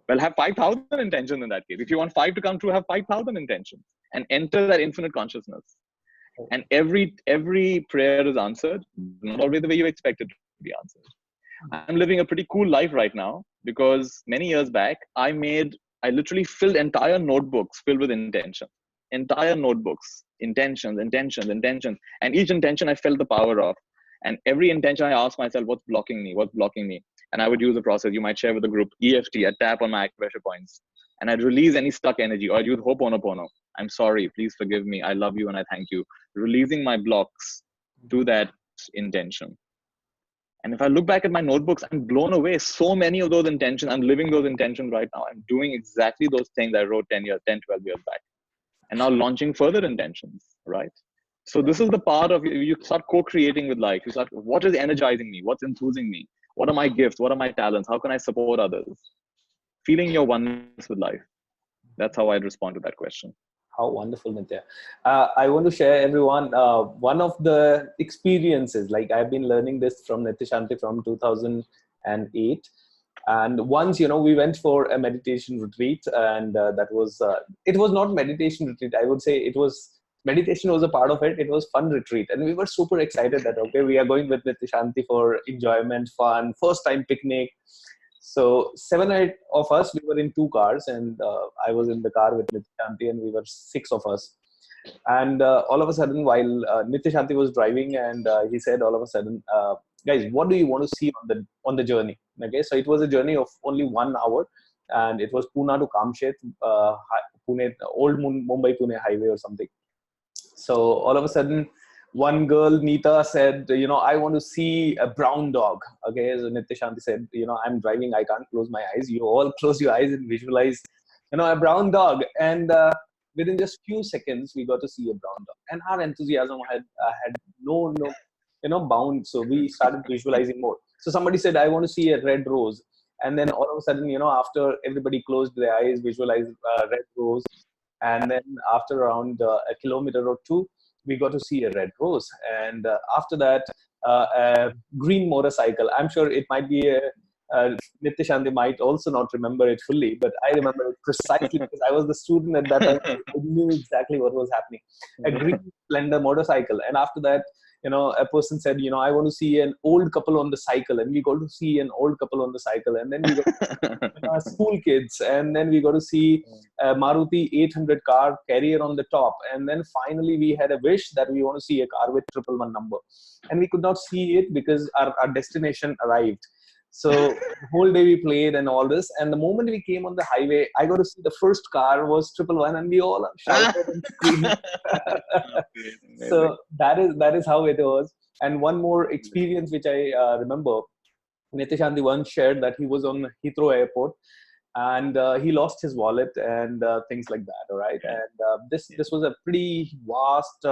Well, have 5,000 intentions in that case. If you want 5 to come true, have 5,000 intentions and enter that infinite consciousness. And every prayer is answered, not always the way you expect it to be answered. I'm living a pretty cool life right now because many years back, I literally filled entire notebooks filled with intention. Entire notebooks, intentions. And each intention I felt the power of. And every intention I ask myself, what's blocking me? And I would use a process you might share with the group, EFT, I tap on my acupressure points. And I'd release any stuck energy, or I'd use Ho'oponopono. I'm sorry, please forgive me. I love you and I thank you. Releasing my blocks to that intention. And if I look back at my notebooks, I'm blown away. So many of those intentions, I'm living those intentions right now. I'm doing exactly those things I wrote 12 years back. And now launching further intentions, right? So this is the part of you start co-creating with life. You start, what is energizing me? What's enthusing me? What are my gifts? What are my talents? How can I support others? Feeling your oneness with life. That's how I'd respond to that question. How wonderful, Nithya. I want to share everyone one of the experiences, like I've been learning this from Nithya Shanti from 2008. And once, we went for a meditation retreat, and that was, it was not meditation retreat. I would say meditation was a part of it. It was fun retreat. And we were super excited that, okay, we are going with Nithya Shanti for enjoyment, fun, first time picnic. So 7 or 8 of us, we were in 2 cars, and I was in the car with Nithya Shanti, and we were 6 of us. And all of a sudden, while Nithya Shanti was driving, and he said, all of a sudden, guys, what do you want to see on the journey? Okay, so it was a journey of only 1 hour, and it was Pune to Kamshet, Pune, old Mumbai-Pune highway or something. So all of a sudden, one girl, Neeta, said, I want to see a brown dog. Okay, so Nithya Shanti said, I'm driving, I can't close my eyes. You all close your eyes and visualize, a brown dog. And within just few seconds, we got to see a brown dog. And our enthusiasm had no bound. So we started visualizing more. So somebody said, I want to see a red rose. And then all of a sudden, after everybody closed their eyes, visualized red rose. And then after around a kilometer or two, we got to see a red rose. And after that, a green motorcycle. I'm sure it might be Nithya Shanti might also not remember it fully, but I remember it precisely because I was the student at that time. I knew exactly what was happening. A green Splendor motorcycle. And after that, a person said, I want to see an old couple on the cycle. And we got to see an old couple on the cycle. And then we got to see, school kids. And then we got to see a Maruti 800 car carrier on the top. And then finally, we had a wish that we want to see a car with 111 number. And we could not see it because our destination arrived. So the whole day we played and all this. And the moment we came on the highway, I got to see the first car was 111, and we all shouted and screamed. So that is how it was. And one more experience which I remember, Nithya Shanti once shared that he was on Heathrow Airport, and he lost his wallet and things like that. All right, and this was a pretty vast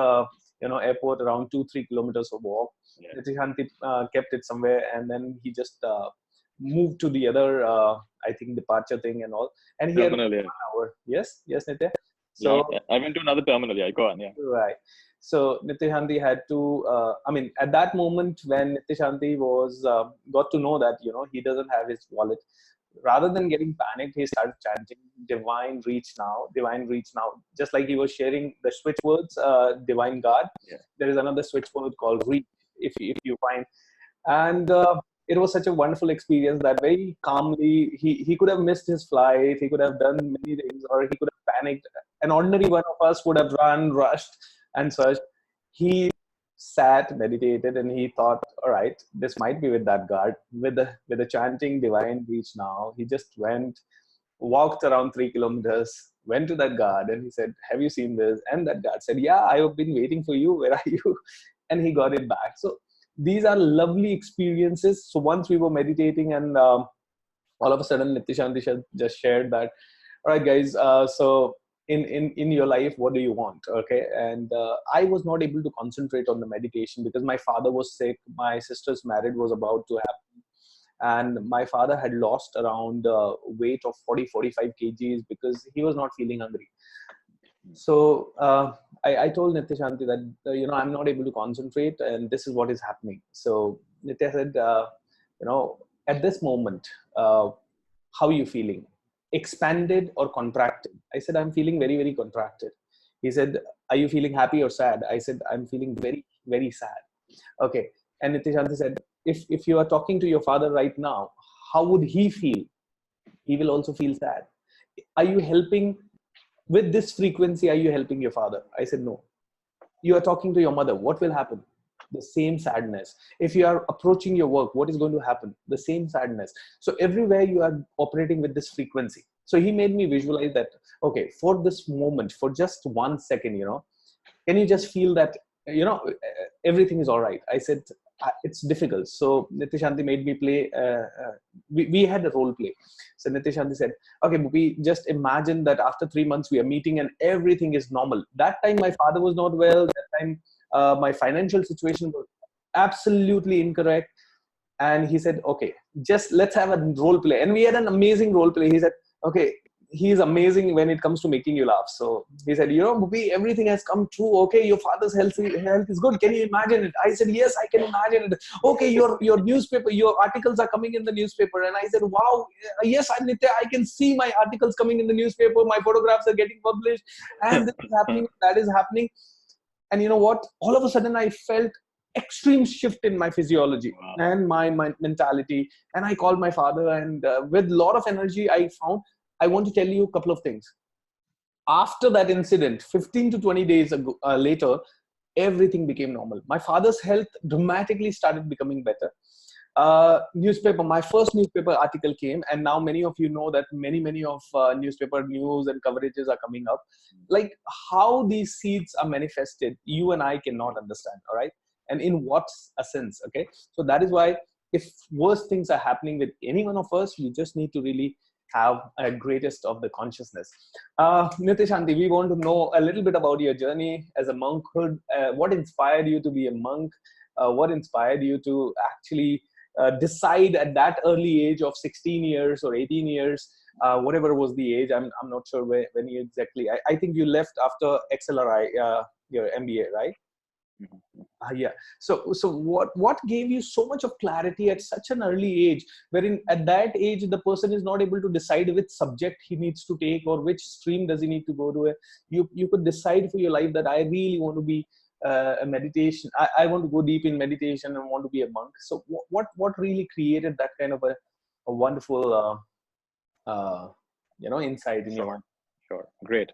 airport, around 2-3 kilometers of walk. Nithya Shanti kept it somewhere, and then he just moved to the other I think departure thing and all, and he terminal, had 1 hour. Yes, Nithya. So I went to another terminal. Go on. Right. So Nithya Shanti had to, at that moment when Nithya Shanti was, got to know that, he doesn't have his wallet, rather than getting panicked, he started chanting, divine reach now, divine reach now. Just like he was sharing the switch words, divine God, there is another switch word called reach, if you find. And it was such a wonderful experience that very calmly, he could have missed his flight, he could have done many things, or he could have panicked. An ordinary one of us would have rushed and such. He sat, meditated, and he thought, all right, this might be with that guard, with the chanting divine reach now. He just went, walked around 3 kilometers, went to that guard, and he said, have you seen this? And that guard said, yeah, I have been waiting for you. Where are you? And he got it back. So these are lovely experiences. So once we were meditating, and all of a sudden Nithya Shanti just shared that, all right, guys, so in your life, what do you want? Okay. And I was not able to concentrate on the meditation because my father was sick. My sister's marriage was about to happen. And my father had lost around weight of 40-45 kgs because he was not feeling hungry. So I told Nithya Shanti that, I'm not able to concentrate and this is what is happening. So Nithya said, at this moment, how are you feeling? Expanded or contracted? I said, I'm feeling very, very contracted. He said, are you feeling happy or sad? I said, I'm feeling very, very sad. Okay. And Nithya Shanti said, if you are talking to your father right now, how would he feel? He will also feel sad. Are you helping with this frequency? Are you helping your father? I said, no. You are talking to your mother. What will happen? The same sadness. If you are approaching your work, what is going to happen? The same sadness. So everywhere you are operating with this frequency. So he made me visualize that, okay, for this moment, for just 1 second, can you just feel that, everything is all right? I said, it's difficult. So Nithya Shanti made me play, we had a role play. So Nithya Shanti said, okay, Bhupi, just imagine that after 3 months we are meeting and everything is normal. That time my father was not well. That time my financial situation was absolutely incorrect. And he said, okay, just let's have a role play. And we had an amazing role play. He said, okay, he's amazing when it comes to making you laugh. So he said, Bhupi, everything has come true. Okay, your father's health is good. Can you imagine it? I said, yes, I can imagine it. Okay, your newspaper, your articles are coming in the newspaper. And I said, wow, yes, Nithya, I can see my articles coming in the newspaper. My photographs are getting published. And this is happening, that is happening. And you know what? All of a sudden, I felt extreme shift in my physiology and my mentality. And I called my father, and with a lot of energy, I found, I want to tell you a couple of things. After that incident, 15 to 20 days later, everything became normal. My father's health dramatically started becoming better. Newspaper, my first newspaper article came, and now many of you know that many of newspaper news and coverages are coming up. Like how these seeds are manifested, you and I cannot understand. All right, and in what a sense? Okay, so that is why if worse things are happening with any one of us, we just need to really have a greatest of the consciousness. Nithya Shanti, we want to know a little bit about your journey as a monkhood. What inspired you to be a monk? What inspired you to actually decide at that early age of 16 years or 18 years, whatever was the age? I'm not sure when you exactly. I think you left after XLRI, your MBA, right? Yeah. So what gave you so much of clarity at such an early age, wherein at that age the person is not able to decide which subject he needs to take or which stream does he need to go to? You could decide for your life that I really want to be a meditation. I want to go deep in meditation and want to be a monk. So what really created that kind of a wonderful insight in your mind? Sure. Great.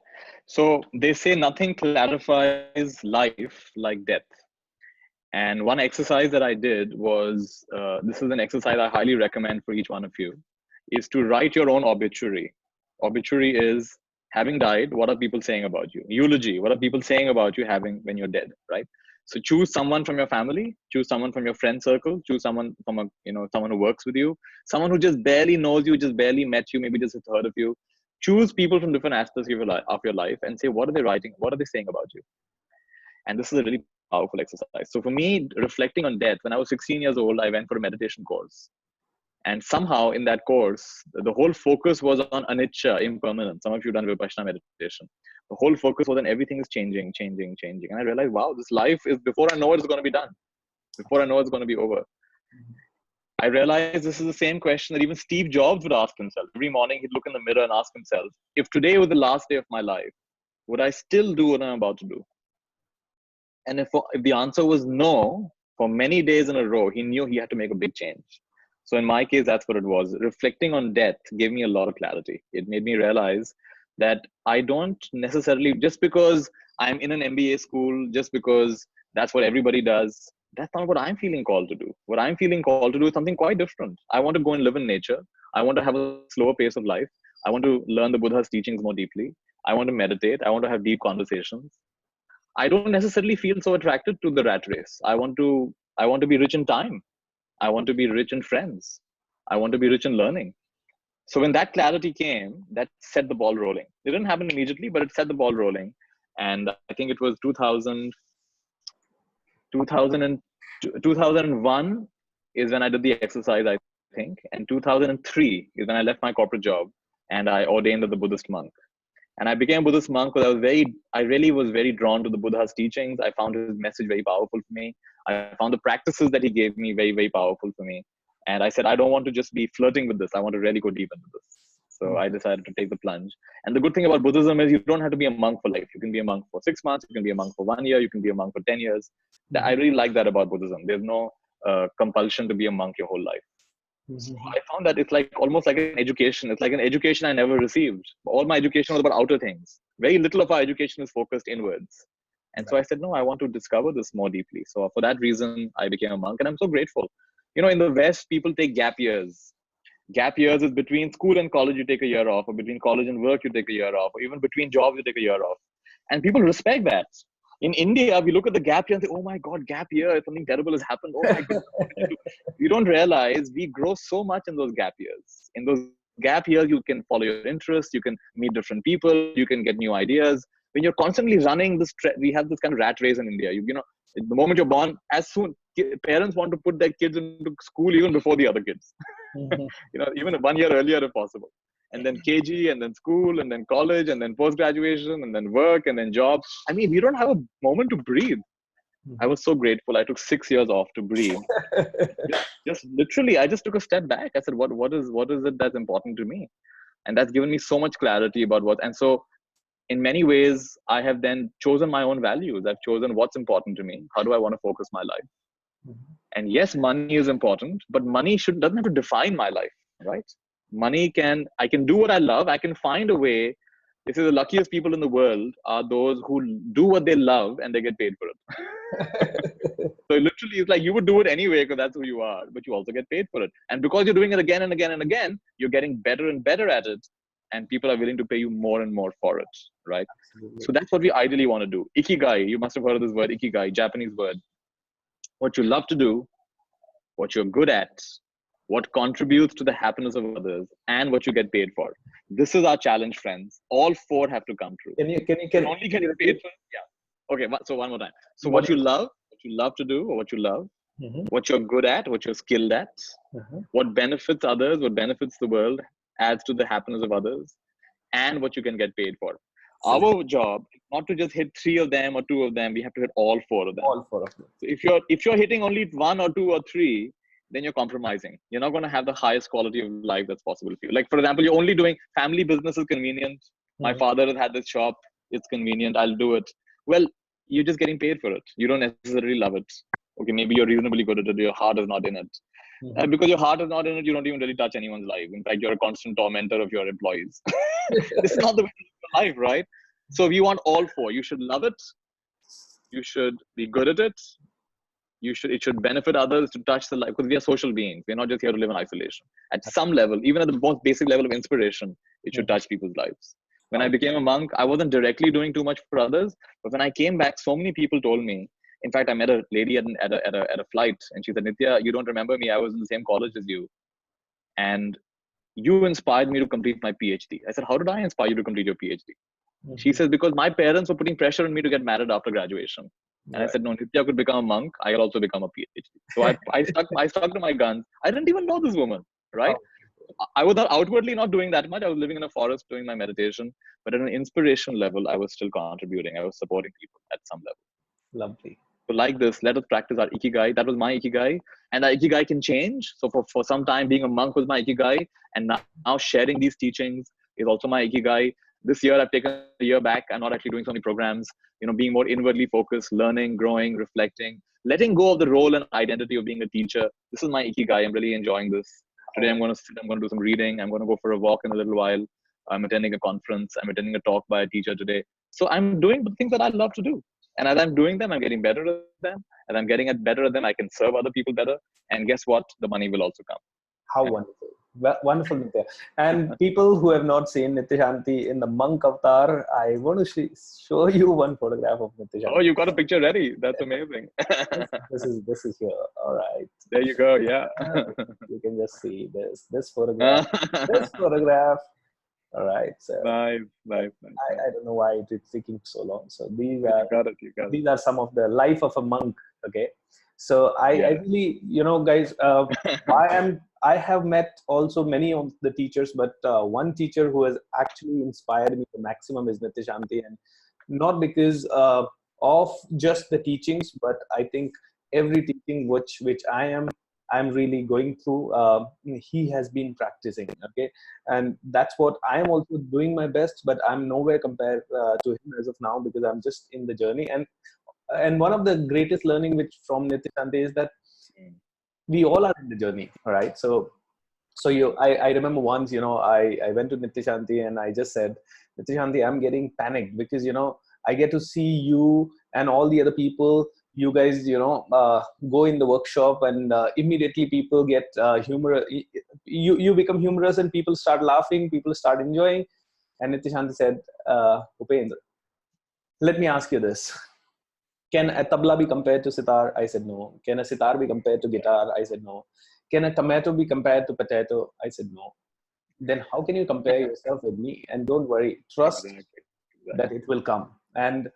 So they say nothing clarifies life like death. And one exercise that I did was, this is an exercise I highly recommend for each one of you, is to write your own obituary. Obituary is having died, what are people saying about you? Eulogy, what are people saying about you having when you're dead, right? So choose someone from your family, choose someone from your friend circle, choose someone from someone who works with you, someone who just barely knows you, just barely met you, maybe just has heard of you. Choose people from different aspects of your life and say, what are they writing? What are they saying about you? And this is a really powerful exercise. So for me, reflecting on death, when I was 16 years old, I went for a meditation course. And somehow in that course, the whole focus was on anicca, impermanence. Some of you have done Vipassana meditation. The whole focus was on everything is changing. And I realized, wow, this life is, before I know it, it's going to be done. Before I know it's going to be over. I realized this is the same question that even Steve Jobs would ask himself. Every morning he'd look in the mirror and ask himself, if today was the last day of my life, would I still do what I'm about to do? And if the answer was no, for many days in a row, he knew he had to make a big change. So in my case, that's what it was. Reflecting on death gave me a lot of clarity. It made me realize that I don't necessarily, just because I'm in an MBA school, just because that's what everybody does, that's not what I'm feeling called to do. What I'm feeling called to do is something quite different. I want to go and live in nature. I want to have a slower pace of life. I want to learn the Buddha's teachings more deeply. I want to meditate. I want to have deep conversations. I don't necessarily feel so attracted to the rat race. I want to be rich in time. I want to be rich in friends. I want to be rich in learning. So when that clarity came, that set the ball rolling. It didn't happen immediately, but it set the ball rolling. And I think it was 2001 is when I did the exercise, I think. And 2003 is when I left my corporate job and I ordained as a Buddhist monk. And I became a Buddhist monk because I really was very drawn to the Buddha's teachings. I found his message very powerful for me. I found the practices that he gave me very, very powerful for me. And I said, I don't want to just be flirting with this. I want to really go deep into this. So I decided to take the plunge. And the good thing about Buddhism is you don't have to be a monk for life. You can be a monk for 6 months. You can be a monk for 1 year. You can be a monk for 10 years. I really like that about Buddhism. There's no compulsion to be a monk your whole life. So I found that it's like almost like an education. It's like an education I never received. All my education was about outer things. Very little of our education is focused inwards. And so I said, no, I want to discover this more deeply. So for that reason, I became a monk. And I'm so grateful. In the West, people take gap years. Gap years is between school and college, you take a year off, or between college and work, you take a year off, or even between jobs, you take a year off. And people respect that. In India, we look at the gap year and say, oh my God, gap year, something terrible has happened. Oh my God. We don't realize we grow so much in those gap years. In those gap years, you can follow your interests, you can meet different people, you can get new ideas. When you're constantly running this, we have this kind of rat race in India. The moment you're born, as soon, parents want to put their kids into school even before the other kids. Even 1 year earlier if possible. And then KG, and then school, and then college, and then post-graduation, and then work, and then jobs. I mean, we don't have a moment to breathe. I was so grateful. I took 6 years off to breathe. just literally, I just took a step back. I said, what is it that's important to me? And that's given me so much clarity about what. And so in many ways, I have then chosen my own values. I've chosen what's important to me. How do I want to focus my life? And yes, money is important, but money doesn't have to define my life, right? I can do what I love. I can find a way They say the luckiest people in the world are those who do what they love and they get paid for it. So literally, it's like you would do it anyway because that's who you are, but you also get paid for it. And because you're doing it again and again and again, you're getting better and better at it. And people are willing to pay you more and more for it, right? Absolutely. So that's what we ideally want to do. Ikigai, you must have heard of this word, ikigai, Japanese word. What you love to do, what you're good at, what contributes to the happiness of others, and what you get paid for. This is our challenge, friends. All four have to come true. Can only get paid for it? Yeah. Okay, so one more time. So what you love to do, or what you love, what you're good at, what you're skilled at, what benefits others, what benefits the world, adds to the happiness of others, and what you can get paid for. Our job is not to just hit 3 of them or 2 of them. We have to hit all 4 of them. All 4 of them. So if you're hitting only 1 or 2 or 3, then you're compromising. You're not going to have the highest quality of life that's possible for you. Like, for example, you're only doing family business is convenient. My father has had this shop. It's convenient. I'll do it. Well, you're just getting paid for it. You don't necessarily love it. Okay, maybe you're reasonably good at it. Your heart is not in it. Because your heart is not in it, you don't even really touch anyone's life. In fact, you're a constant tormentor of your employees. This is not the way to live your life, right? So we want all 4. You should love it. You should be good at it. It should benefit others to touch the life, because we are social beings. We're not just here to live in isolation. At some level, even at the most basic level of inspiration, it should touch people's lives. When I became a monk, I wasn't directly doing too much for others, but when I came back, so many people told me. In fact, I met a lady at a flight, and she said, "Nithya, you don't remember me? I was in the same college as you, and you inspired me to complete my PhD." I said, "How did I inspire you to complete your PhD?" She says, "Because my parents were putting pressure on me to get married after graduation." And I said, "No, Nithya could become a monk. I could also become a PhD." So I stuck to my guns. I didn't even know this woman, right? I was outwardly not doing that much. I was living in a forest doing my meditation, but at an inspiration level, I was still contributing. I was supporting people at some level. Lovely. So like this, let us practice our ikigai. That was my ikigai. And our ikigai can change. So for some time, being a monk was my ikigai. And now sharing these teachings is also my ikigai. This year, I've taken a year back. I'm not actually doing so many programs, being more inwardly focused, learning, growing, reflecting, letting go of the role and identity of being a teacher. This is my ikigai. I'm really enjoying this. Today, I'm going to do some reading. I'm going to go for a walk in a little while. I'm attending a conference. I'm attending a talk by a teacher today. So I'm doing the things that I love to do. And as I'm doing them, I'm getting better at them. As I'm getting better at them, I can serve other people better. And guess what? The money will also come. How wonderful. Wonderful, Nithya. And people who have not seen Nithya Shanti in the monk avatar, I want to show you one photograph of Nithya Shanti. Oh, you got a picture ready. That's amazing. This is here. All right. There you go. Yeah. You can just see this photograph. This photograph. All right. So nice. I don't know why it's taking so long. So these are are some of the life of a monk. Okay. So I really, guys, I have met also many of the teachers, but one teacher who has actually inspired me the maximum is Nithya Shanti, and not because of just the teachings, but I think every teaching which I'm really going through, he has been practicing. Okay. And that's what I'm also doing my best, but I'm nowhere compared to him as of now, because I'm just in the journey. And one of the greatest learning which from Nithya Shanti is that we all are in the journey. All right. So I remember once, I went to Nithya Shanti and I just said, Nithya Shanti, I'm getting panicked because, I get to see you and all the other people. You guys, go in the workshop and immediately people get humorous. You become humorous and people start laughing, people start enjoying. And Nithya Shanti said, Bhupendra, let me ask you this. Can a tabla be compared to sitar? I said no. Can a sitar be compared to guitar? I said no. Can a tomato be compared to potato? I said no. Then how can you compare yourself with me? And don't worry, trust that it will come. And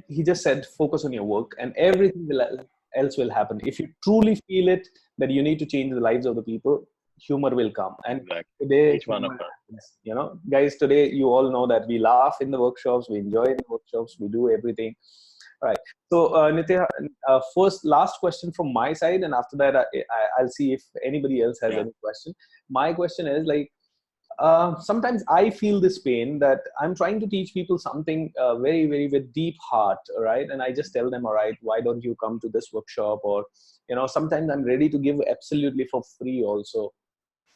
he just said, focus on your work and everything else will happen. If you truly feel it, that you need to change the lives of the people, humor will come. And today, each one of us. Guys, today you all know that we laugh in the workshops, we enjoy the workshops, we do everything. All right. So, Nithya, last question from my side, and after that, I'll see if anybody else has any question. My question is sometimes I feel this pain that I'm trying to teach people something very, very with deep heart, right? And I just tell them, all right, why don't you come to this workshop? Or, sometimes I'm ready to give absolutely for free also.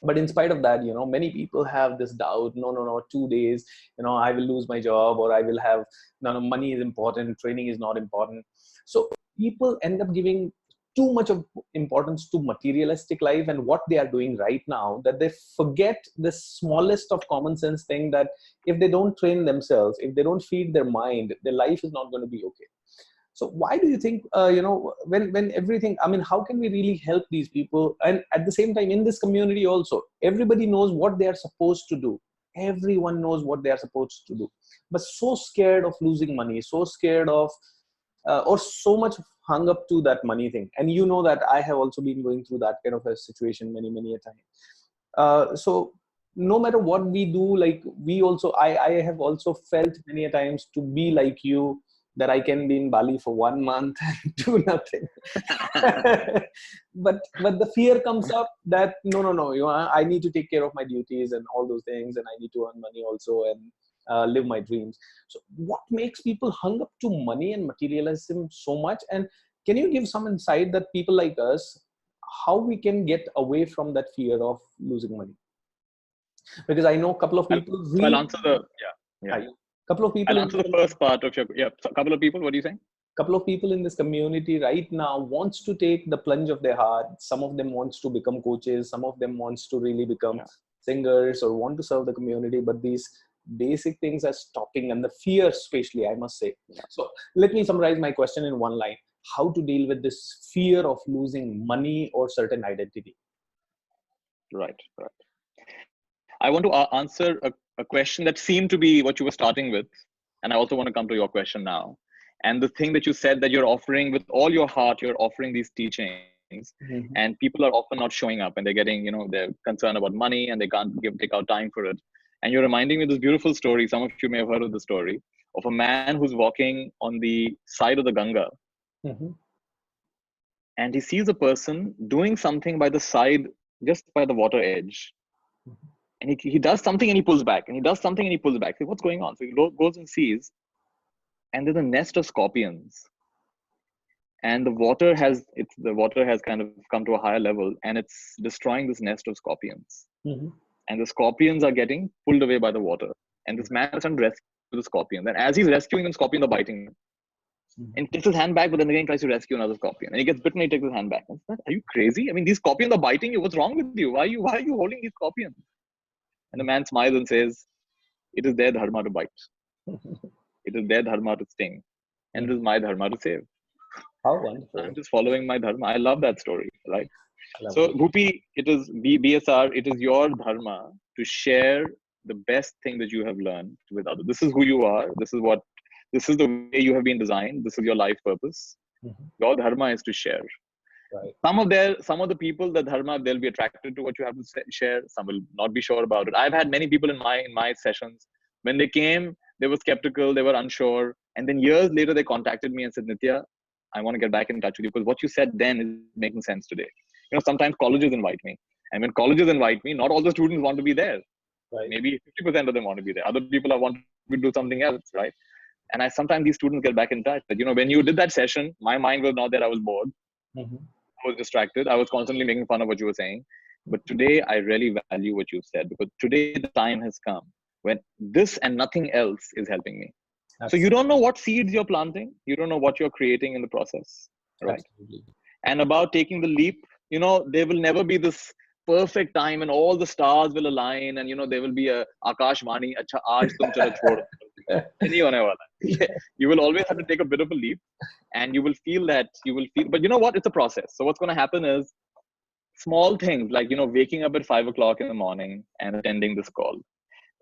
But in spite of that, many people have this doubt. No, 2 days, I will lose my job, or I will have, no, money is important, training is not important. So people end up giving too much of importance to materialistic life and what they are doing right now, that they forget the smallest of common sense thing, that if they don't train themselves, if they don't feed their mind, their life is not going to be okay. So why do you think, when everything, I mean, how can we really help these people? And at the same time, in this community also, everybody knows what they are supposed to do. Everyone knows what they are supposed to do, but so scared of losing money, so scared of, or so much hung up to that money thing. And that I have also been going through that kind of a situation many a time. So no matter what we do, like I have also felt many a times to be like you, that I can be in Bali for 1 month and do nothing. but the fear comes up that no, I need to take care of my duties and all those things, and I need to earn money also, and live my dreams. So what makes people hung up to money and materialism so much? And can you give some insight that people like us, how we can get away from that fear of losing money? Because I know a couple of people. I'll answer the Couple of people. I'll answer the first part of your a couple of people. What do you think? Couple of people in this community right now wants to take the plunge of their heart. Some of them wants to become coaches. Some of them wants to really become singers or want to serve the community. But these basic things are stopping, and the fear, especially, I must say. So let me summarize my question in one line: how to deal with this fear of losing money or certain identity? Right. I want to answer a question that seemed to be what you were starting with. And I also want to come to your question now. And the thing that you said, that you're offering with all your heart, you're offering these teachings, and people are often not showing up, and they're getting, they're concerned about money, and they can't take out time for it. And you're reminding me of this beautiful story. Some of you may have heard of the story of a man who's walking on the side of the Ganga. And he sees a person doing something by the side, just by the water edge. And he does something and he pulls back, and he does something and he pulls back. So what's going on? So he goes and sees, and there's a nest of scorpions. And the water has kind of come to a higher level, and it's destroying this nest of scorpions. And the scorpions are getting pulled away by the water. And this man is trying to rescue the scorpions. And as he's rescuing them, scorpions are biting him. And he takes his hand back, but then again tries to rescue another scorpion. And he gets bitten, and he takes his hand back. Are you crazy? I mean, these scorpions are biting you. What's wrong with you? Why are you holding these scorpions? And the man smiles and says, it is their dharma to bite. It is their dharma to sting. And it is my dharma to save. How wonderful. I'm just following my dharma. I love that story, right? So, Bhupi, it is BSR, it is your dharma to share the best thing that you have learned with others. This is who you are. This is the way you have been designed. This is your life purpose. Your dharma is to share. Right. Some of the people, the dharma, they'll be attracted to what you have to share. Some will not be sure about it. I've had many people in my sessions, when they came, they were skeptical, they were unsure, and then years later they contacted me and said, Nithya, I want to get back in touch with you because what you said then is making sense today. Sometimes colleges invite me, and when colleges invite me, not all the students want to be there. Right. Maybe 50% of them want to be there. Other people want to do something else, right? And sometimes these students get back in touch. But when you did that session, my mind was not there. I was bored. I was distracted. I was constantly making fun of what you were saying. But today, I really value what you said, because today the time has come when this and nothing else is helping me. Absolutely. So you don't know what seeds you're planting. You don't know what you're creating in the process, right? Absolutely. And about taking the leap, there will never be this perfect time and all the stars will align, and there will be a Akashvani, acha aaj tum chala chhod. You will always have to take a bit of a leap, and you will feel, but you know what? It's a process. So what's going to happen is small things like, waking up at 5 o'clock in the morning and attending this call,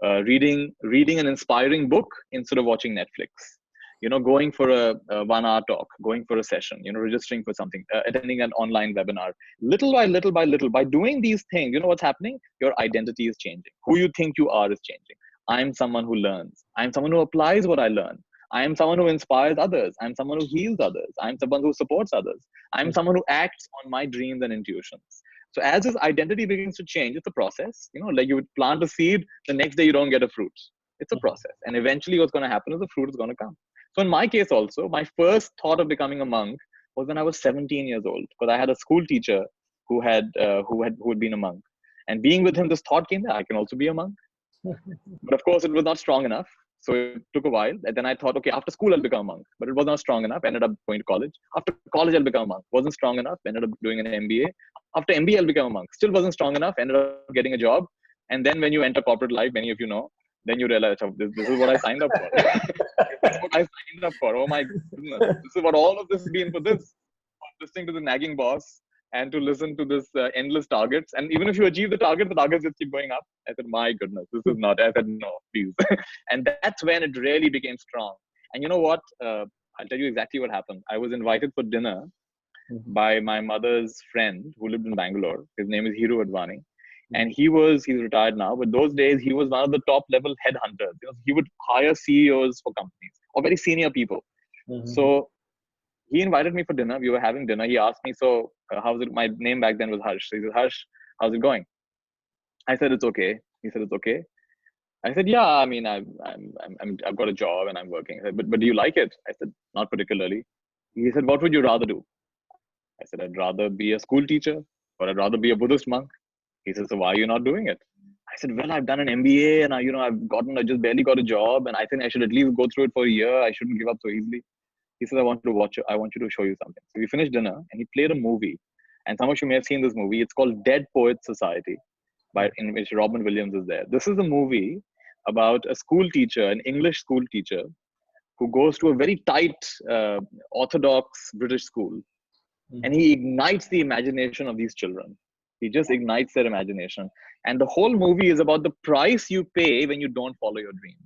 reading an inspiring book instead of watching Netflix, going for a 1 hour talk, going for a session, registering for something, attending an online webinar, little by little, by doing these things, what's happening? Your identity is changing. Who you think you are is changing. I'm someone who learns. I'm someone who applies what I learn. I am someone who inspires others. I'm someone who heals others. I'm someone who supports others. I'm someone who acts on my dreams and intuitions. So as this identity begins to change, it's a process. Like you would plant a seed, the next day you don't get a fruit. It's a process. And eventually what's going to happen is the fruit is going to come. So in my case also, my first thought of becoming a monk was when I was 17 years old, because I had a school teacher who had been a monk. And being with him, this thought came that I can also be a monk. But of course, it was not strong enough. So it took a while. And then I thought, okay, after school, I'll become a monk. But it was not strong enough. Ended up going to college. After college, I'll become a monk. Wasn't strong enough. Ended up doing an MBA. After MBA, I'll become a monk. Still wasn't strong enough. Ended up getting a job. And then when you enter corporate life, many of you know, then you realize, oh, this is what I signed up for. This is what I signed up for. Oh my goodness. This is what all of this has been for this. Listening to the nagging boss and to listen to this endless targets. And even if you achieve the targets just keep going up. I said, my goodness, this is not. I said, no, please. And that's when it really became strong. And you know what? I'll tell you exactly what happened. I was invited for dinner by my mother's friend who lived in Bangalore. His name is Hiru Advani. And he's retired now, but those days he was one of the top level headhunters. He would hire CEOs for companies or very senior people. So he invited me for dinner. We were having dinner. He asked me, so how's it? My name back then was Harsh. So he said, Harsh, how's it going? I said, it's okay. He said, it's okay. I said, yeah, I mean, I've got a job and I'm working. I said, but do you like it? I said, not particularly. He said, what would you rather do? I said, I'd rather be a school teacher or I'd rather be a Buddhist monk. He said, so why are you not doing it? I said, well, I've done an MBA and I just barely got a job. And I think I should at least go through it for a year. I shouldn't give up so easily. He said, I want you to show you something. So we finished dinner and he played a movie. And some of you may have seen this movie. It's called Dead Poets Society, in which Robin Williams is there. This is a movie about a school teacher, an English school teacher, who goes to a very tight, orthodox British school. And he ignites the imagination of these children. He just ignites their imagination. And the whole movie is about the price you pay when you don't follow your dreams.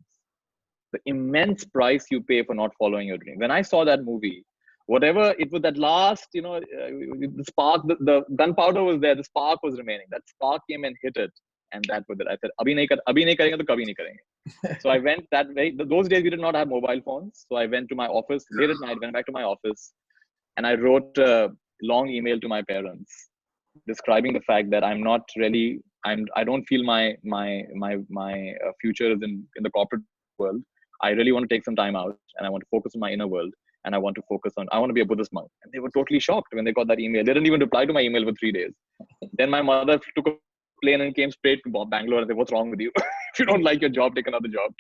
The immense price you pay for not following your dream. When I saw that movie, whatever it was, that last, the spark, the gunpowder was there, the spark was remaining. That spark came and hit it. And that was it. I said, abhi nahi karenge to kabhi nahi karenge. So I went that way. Those days we did not have mobile phones. So I went to my office, late at night, went back to my office, and I wrote a long email to my parents describing the fact that I don't feel my future is in the corporate world. I really want to take some time out and I want to focus on my inner world and I want to be a Buddhist monk. And they were totally shocked when they got that email. They didn't even reply to my email for 3 days. Then my mother took a plane and came straight to Bangalore and said, what's wrong with you? If you don't like your job, take another job.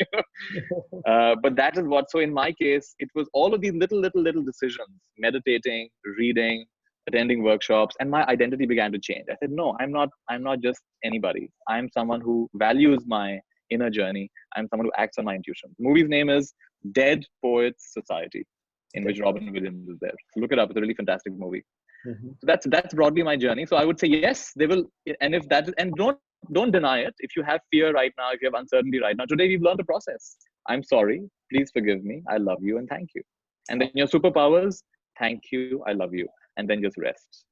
But that is so in my case, it was all of these little decisions, meditating, reading, attending workshops, and my identity began to change. I said, no, I'm not just anybody. I'm someone who values my inner journey. I'm someone who acts on my intuition. The movie's name is Dead Poets Society, in which Robin Williams is there. So look it up. It's a really fantastic movie. So that's broadly my journey. So I would say, yes, they will. And if that, and don't deny it. If you have fear right now, if you have uncertainty right now, today we've learned the process. I'm sorry. Please forgive me. I love you and thank you. And then your superpowers, thank you. I love you. And then just rest.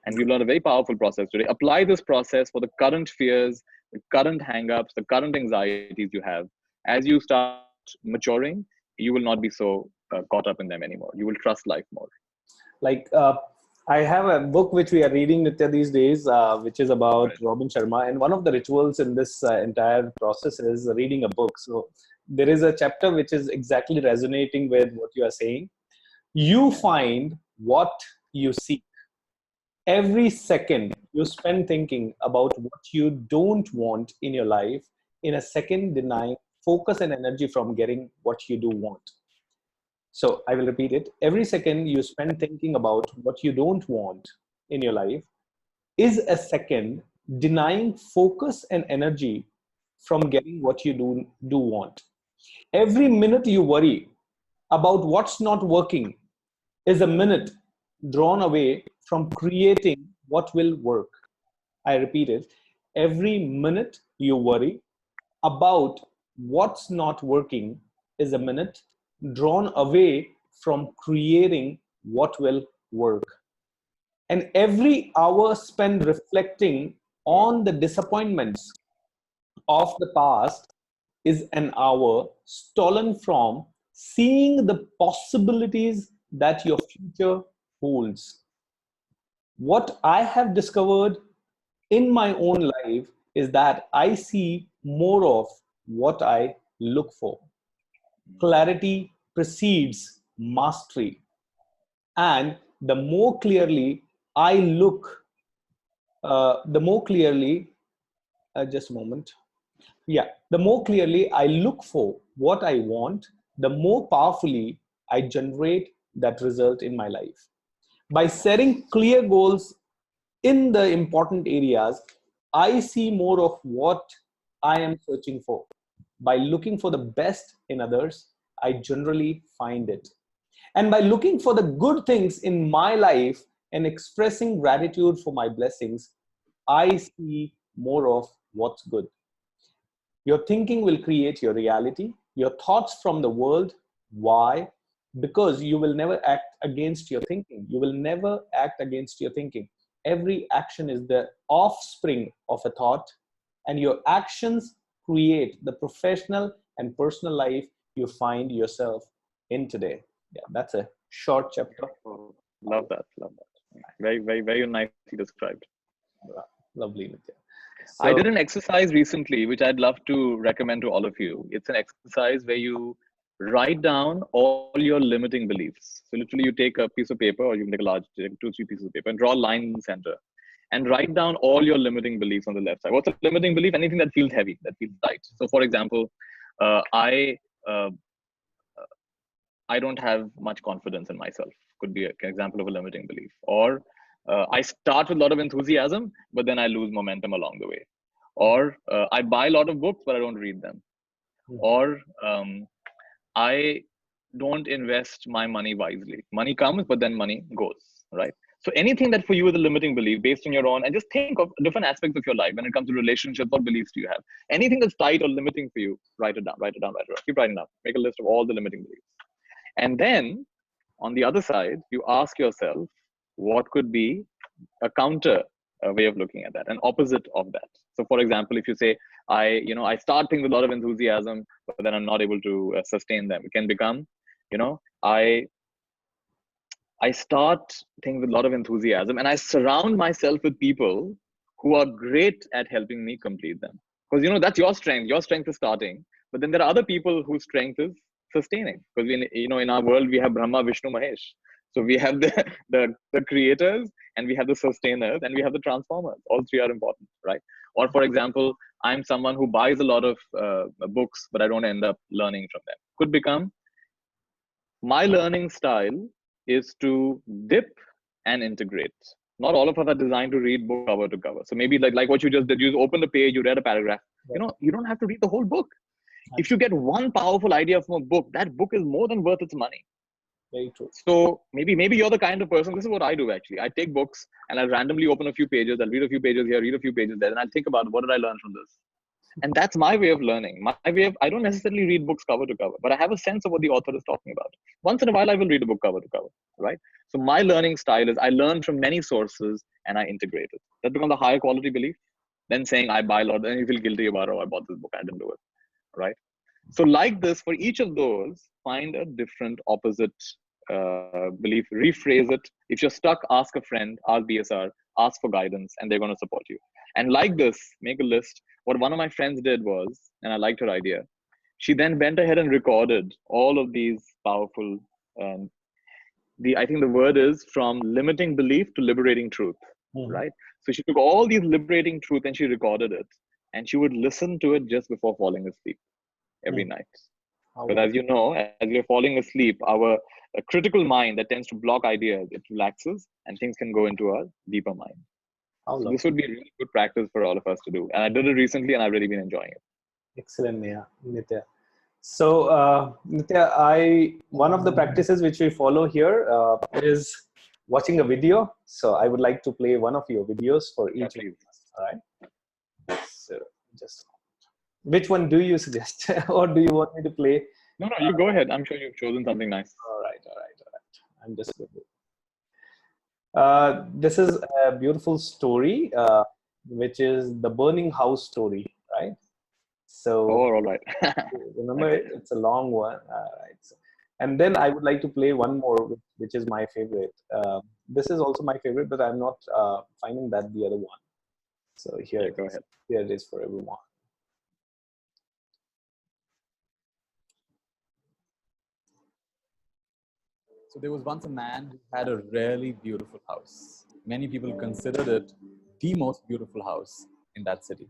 And we've learned a very powerful process today. Apply this process for the current fears, the current hang-ups, the current anxieties you have. As you start maturing, you will not be so caught up in them anymore. You will trust life more. Like, I have a book which we are reading, Nithya, these days, which is about Robin Sharma. And one of the rituals in this entire process is reading a book. So there is a chapter which is exactly resonating with what you are saying. You find what you seek. Every second you spend thinking about what you don't want in your life, in a second denying focus and energy from getting what you do want. So I will repeat it. Every second you spend thinking about what you don't want in your life is a second denying focus and energy from getting what you do want. Every minute you worry about what's not working is a minute drawn away from creating what will work. I repeat it. Every minute you worry about what's not working is a minute drawn away from creating what will work. And every hour spent reflecting on the disappointments of the past is an hour stolen from seeing the possibilities that your future holds. What I have discovered in my own life is that I see more of what I look for. Clarity precedes mastery. And the more clearly I look, the more clearly Just a moment. Yeah, the more clearly I look for what I want, the more powerfully I generate that result in my life. By setting clear goals in the important areas, I see more of what I am searching for. By looking for the best in others, I generally find it. And by looking for the good things in my life and expressing gratitude for my blessings, I see more of what's good. Your thinking will create your reality, your thoughts from the world. Why? Because you will never act against your thinking. You will never act against your thinking. Every action is the offspring of a thought, and your actions create the professional and personal life you find yourself in today. Yeah, that's a short chapter. Oh, love that. Love that. Very, very, very nicely described. Lovely, Nithya. I did So, an exercise recently, which I'd love to recommend to all of you. It's an exercise where you write down all your limiting beliefs. So literally you take a piece of paper, or you can take a large, take 2, 3 pieces of paper, and draw a line in the center and write down all your limiting beliefs on the left side. What's a limiting belief? Anything that feels heavy, that feels light. So for example, uh, I, uh, I don't have much confidence in myself. Could be an example of a limiting belief. Or I start with a lot of enthusiasm, but then I lose momentum along the way. Or I buy a lot of books, but I don't read them. Or I don't invest my money wisely. Money comes, but then money goes, right? So anything that for you is a limiting belief based on your own, and just think of different aspects of your life when it comes to relationships. What beliefs do you have? Anything that's tight or limiting for you, write it down, write it down, write it down. Keep writing down. Make a list of all the limiting beliefs. And then on the other side, you ask yourself, what could be a counter way of looking at that, an opposite of that? So for example, if you say, I start things with a lot of enthusiasm, but then I'm not able to sustain them. It can become, I start things with a lot of enthusiasm, and I surround myself with people who are great at helping me complete them. Because that's your strength. Your strength is starting, but then there are other people whose strength is sustaining. Because in our world we have Brahma, Vishnu, Mahesh. So we have the creators, and we have the sustainers, and we have the transformers. All three are important, right? Or for example, I'm someone who buys a lot of books, but I don't end up learning from them. Could become, my learning style is to dip and integrate. Not all of us are designed to read book cover to cover. So maybe like what you just did, you opened a page, you read a paragraph. You don't have to read the whole book. If you get one powerful idea from a book, that book is more than worth its money. very true. So maybe you're the kind of person. This is what I do actually. I take books and I'll randomly open a few pages. I'll read a few pages here, read a few pages there, and I'll think about what did I learn from this. And that's my way of learning. I don't necessarily read books cover to cover, but I have a sense of what the author is talking about. Once in a while, I will read a book cover to cover, right? So my learning style is I learn from many sources and I integrate it. That becomes a higher quality belief than saying I buy a lot, then you feel guilty about, oh, I bought this book, I didn't do it, right? So like this, for each of those, find a different opposite belief, rephrase it. If you're stuck, ask a friend, ask BSR, ask for guidance, and they're going to support you. And like this, make a list. What one of my friends did was, and I liked her idea, she then went ahead and recorded all of these powerful, I think the word is from limiting belief to liberating truth, right? So she took all these liberating truth and she recorded it, and she would listen to it just before falling asleep every night. Because as you know, as we're falling asleep, our critical mind that tends to block ideas, it relaxes and things can go into our deeper mind. So this would be a really good practice for all of us to do. And I did it recently and I've really been enjoying it. Excellent, Nithya. So, Nithya, one of the practices which we follow here is watching a video. So I would like to play one of your videos for each of us. All right. So just, which one do you suggest, or do you want me to play? No, you go ahead. I'm sure you've chosen something nice. All right. I'm just going to. This is a beautiful story, which is the burning house story, right? So, all right. Remember it? It's a long one. Right. So, and then I would like to play one more, which is my favorite. This is also my favorite, but I'm not finding that the other one. So here, go ahead. Here it is for everyone. So there was once a man who had a really beautiful house. Many people considered it the most beautiful house in that city.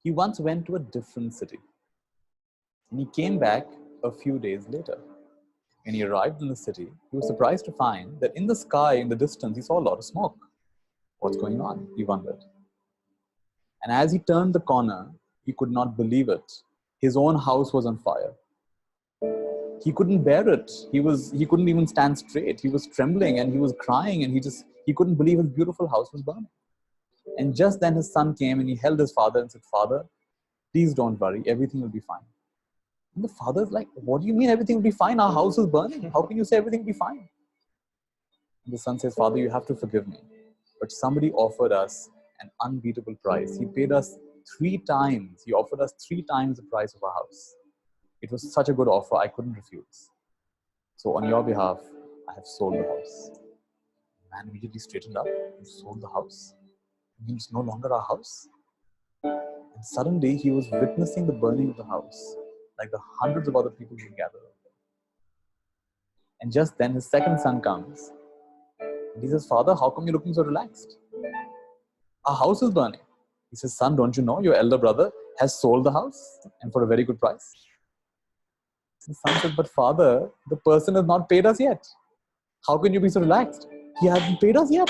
He once went to a different city. And he came back a few days later. When he arrived in the city, he was surprised to find that in the sky, in the distance, he saw a lot of smoke. What's going on? He wondered. And as he turned the corner, he could not believe it. His own house was on fire. He couldn't bear it. He couldn't even stand straight. He was trembling and he was crying, and he couldn't believe his beautiful house was burning. And just then his son came and he held his father and said, "Father, please don't worry. Everything will be fine." And the father's like, "What do you mean everything will be fine? Our house is burning. How can you say everything will be fine?" And the son says, "Father, you have to forgive me. But somebody offered us an unbeatable price. He paid us 3 times. He offered us 3 times the price of our house. It was such a good offer, I couldn't refuse. So on your behalf, I have sold the house." The man immediately straightened up. "You sold the house? It means no longer our house?" And suddenly he was witnessing the burning of the house, like the hundreds of other people who gathered. And just then his second son comes. And he says, "Father, how come you're looking so relaxed? Our house is burning." He says, "Son, don't you know your elder brother has sold the house, and for a very good price?" The son says, "But father, the person has not paid us yet. How can you be so relaxed? He hasn't paid us yet."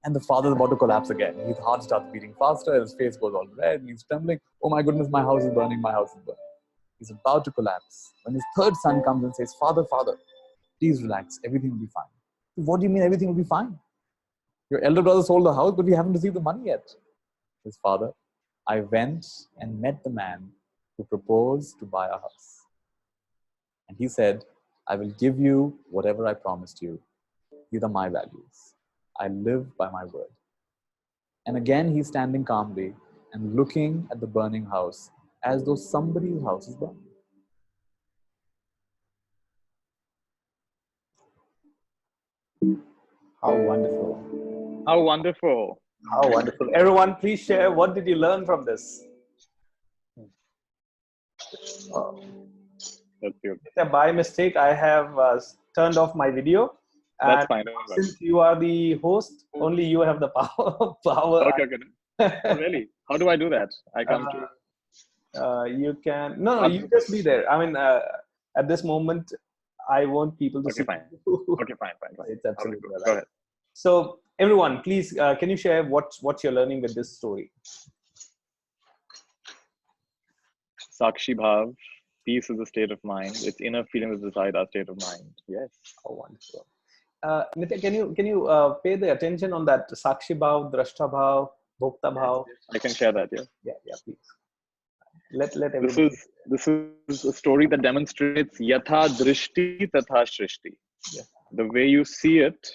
And the father is about to collapse again. His heart starts beating faster, and his face goes all red, and he's trembling. "Oh my goodness, my house is burning, my house is burning." He's about to collapse when his third son comes and says, "Father, father, please relax, everything will be fine." "What do you mean everything will be fine? Your elder brother sold the house, but we haven't received the money yet." His father, "I went and met the man who proposed to buy our house. And he said, I will give you whatever I promised you. These are my values. I live by my word." And again, he's standing calmly and looking at the burning house as though somebody's house is burning. How wonderful. How wonderful. How wonderful. Everyone, please share. What did you learn from this? That's beautiful. By mistake, I have turned off my video. That's And fine. since you are the host, only you have the power. Okay. Oh, really? How do I do that? I come to. You can. No, you just be there. I mean, at this moment, I want people to see. Fine. You. Okay, fine. It's absolutely Go right. ahead. So, everyone, please, can you share what you're learning with this story? Sakshi Bhav, peace is a state of mind. Its inner feeling is beside our state of mind. Yes. How wonderful. Nithya, can you pay the attention on that Sakshi Bhav, Drashta Bhav, Bhokta Bhav? I can share that. Yeah. Yeah, please. Let everybody. This is a story that demonstrates yatha drishti tatha shrishti. Yeah. The way you see it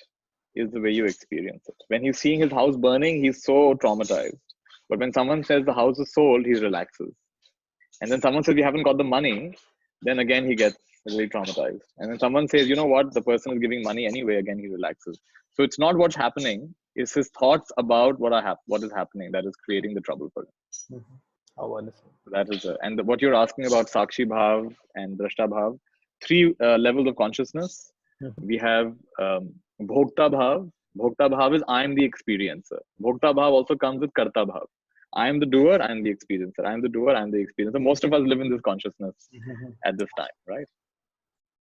is the way you experience it. When he's seeing his house burning, he's so traumatized. But when someone says the house is sold, he relaxes. And then someone says, "We haven't got the money," then again he gets really traumatized. And then someone says, "You know what? The person is giving money anyway," again he relaxes. So it's not what's happening, it's his thoughts about what is happening that is creating the trouble for him. Mm-hmm. How wonderful. That is what you're asking about Sakshi Bhav and Drashta Bhav, 3 levels of consciousness. Mm-hmm. We have Bhokta Bhav. Bhokta Bhav is I am the experiencer. Bhokta Bhav also comes with Karta Bhav. I am the doer, I am the experiencer. I am the doer, I am the experiencer. Most of us live in this consciousness at this time, right?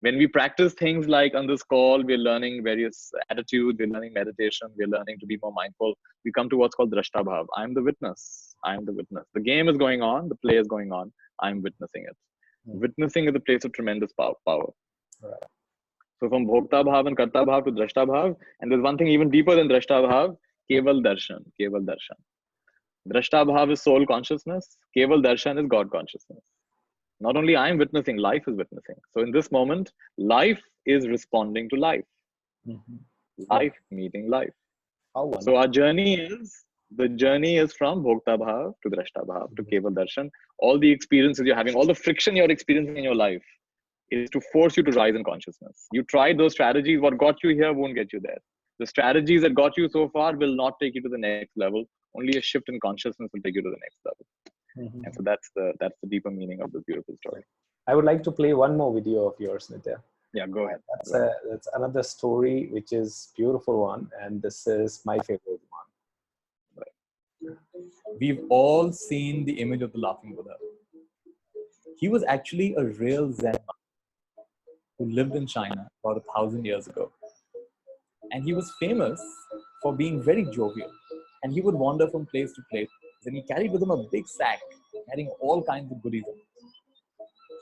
When we practice things like on this call, we're learning various attitudes, we're learning meditation, we're learning to be more mindful. We come to what's called Drashta Bhav. I am the witness. I am the witness. The game is going on, the play is going on. I'm witnessing it. Witnessing is a place of tremendous power. Right. So from Bhokta Bhav and Karta Bhav to Drashta Bhav, and there's one thing even deeper than Drashta Bhav, Keval Darshan. Keval Darshan. Drashta Bhav is soul consciousness. Keval Darshan is God consciousness. Not only I am witnessing, life is witnessing. So in this moment, life is responding to life. Life meeting life. So our journey is from Bhokta Bhav to Drashta Bhav to Keval Darshan. All the experiences you're having, all the friction you're experiencing in your life is to force you to rise in consciousness. You tried those strategies. What got you here won't get you there. The strategies that got you so far will not take you to the next level. Only a shift in consciousness will take you to the next level. And so that's the deeper meaning of this beautiful story. I would like to play one more video of yours, Nithya. Yeah, go ahead. That's another story which is beautiful one, and this is my favorite one. We've all seen the image of the laughing Buddha. He was actually a real Zen monk who lived in China about 1,000 years ago. And he was famous for being very jovial. And he would wander from place to place. And he carried with him a big sack, carrying all kinds of goodies.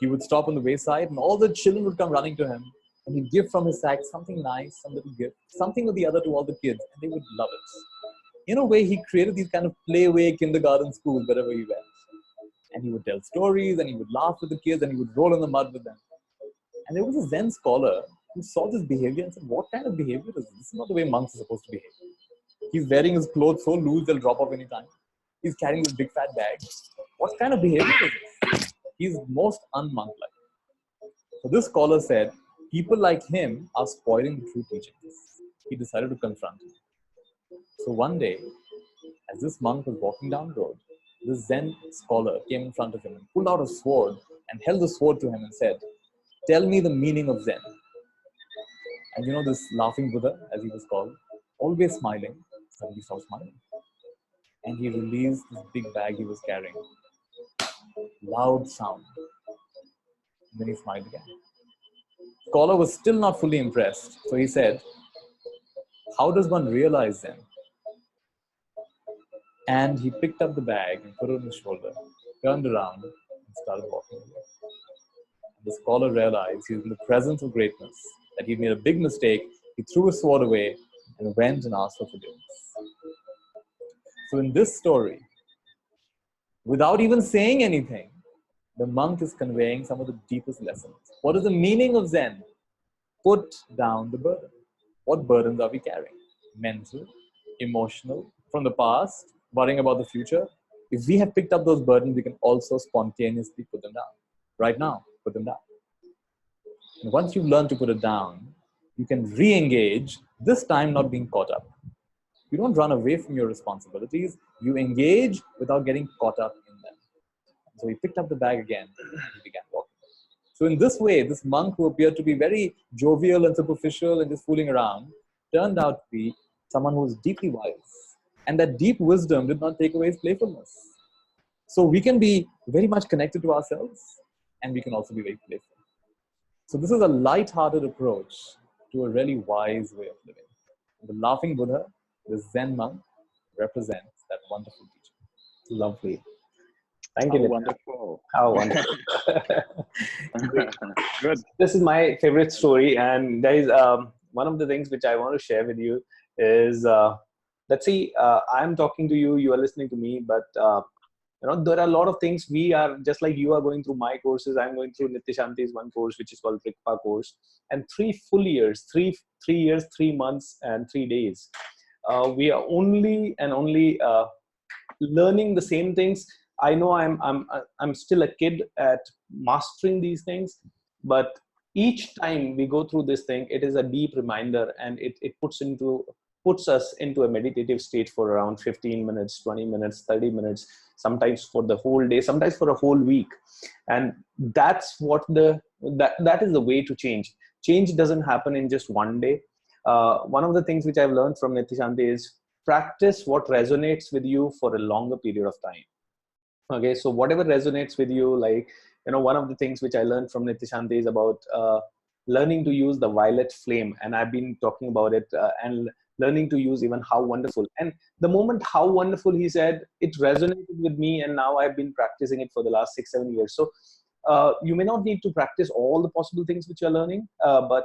He would stop on the wayside and all the children would come running to him. And he'd give from his sack something nice, some little gift, something or the other to all the kids. And they would love it. In a way, he created these kind of playway kindergarten schools wherever he went. And he would tell stories and he would laugh with the kids and he would roll in the mud with them. And there was a Zen scholar who saw this behavior and said, what kind of behavior is this? This is not the way monks are supposed to behave. He's wearing his clothes so loose they'll drop off anytime. He's carrying this big fat bag. What kind of behavior is this? He's most unmonk-like. So this scholar said, people like him are spoiling the true teachings. He decided to confront him. So one day, as this monk was walking down the road, this Zen scholar came in front of him and pulled out a sword and held the sword to him and said, tell me the meaning of Zen. And you know this laughing Buddha, as he was called, always smiling, suddenly stopped smiling. And he released this big bag he was carrying. Loud sound. And then he smiled again. The scholar was still not fully impressed. So he said, how does one realize Zen? And he picked up the bag and put it on his shoulder, turned around and started walking away. The scholar realized he was in the presence of greatness, that he'd made a big mistake. He threw his sword away and went and asked for forgiveness. So in this story, without even saying anything, the monk is conveying some of the deepest lessons. What is the meaning of Zen? Put down the burden. What burdens are we carrying? Mental, emotional, from the past, worrying about the future. If we have picked up those burdens, we can also spontaneously put them down. Right now, put them down. And once you've learned to put it down, you can re-engage, this time not being caught up. You don't run away from your responsibilities. You engage without getting caught up in them. So he picked up the bag again and he began walking. So in this way, this monk who appeared to be very jovial and superficial and just fooling around, turned out to be someone who was deeply wise. And that deep wisdom did not take away his playfulness. So we can be very much connected to ourselves and we can also be very playful. So this is a light-hearted approach to a really wise way of living. The laughing Buddha, the Zen monk, represents that wonderful teaching. Lovely. Thank you. Wonderful. How wonderful. Good. This is my favorite story. And guys, one of the things which I want to share with you is, let's see, I'm talking to you, you are listening to me, but you know, there are a lot of things we are, just like you are going through my courses, I'm going through Nithya Shanti's one course, which is called Rikpa course, and 3 full years, 3 years, 3 months, and 3 days. We are only learning the same things. I know I'm still a kid at mastering these things, but each time we go through this thing, it is a deep reminder, and it puts us into a meditative state for around 15 minutes, 20 minutes, 30 minutes, sometimes for the whole day, sometimes for a whole week. And that's what that is the way to change. Change doesn't happen in just one day. One of the things which I've learned from Nithya Shanti is practice what resonates with you for a longer period of time. Okay, so whatever resonates with you, like, you know, one of the things which I learned from Nithya Shanti is about learning to use the violet flame. And I've been talking about it and learning to use even how wonderful. And the moment how wonderful he said, it resonated with me. And now I've been practicing it for the last 6-7 years. So you may not need to practice all the possible things which you're learning, but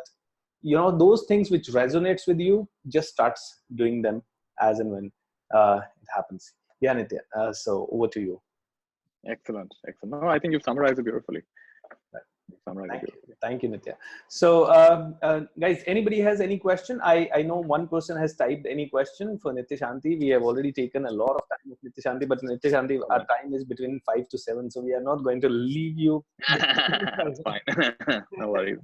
you know, those things which resonates with you, just starts doing them as and when it happens. Yeah, Nithya. So over to you. Excellent. No, I think you've summarized it beautifully. Thank you, Nithya. So, guys, anybody has any question? I know one person has typed any question for Nithya Shanti. We have already taken a lot of time with Nithya Shanti, but Nithya Shanti, our time is between 5 to 7, so we are not going to leave you. That's fine. No worries.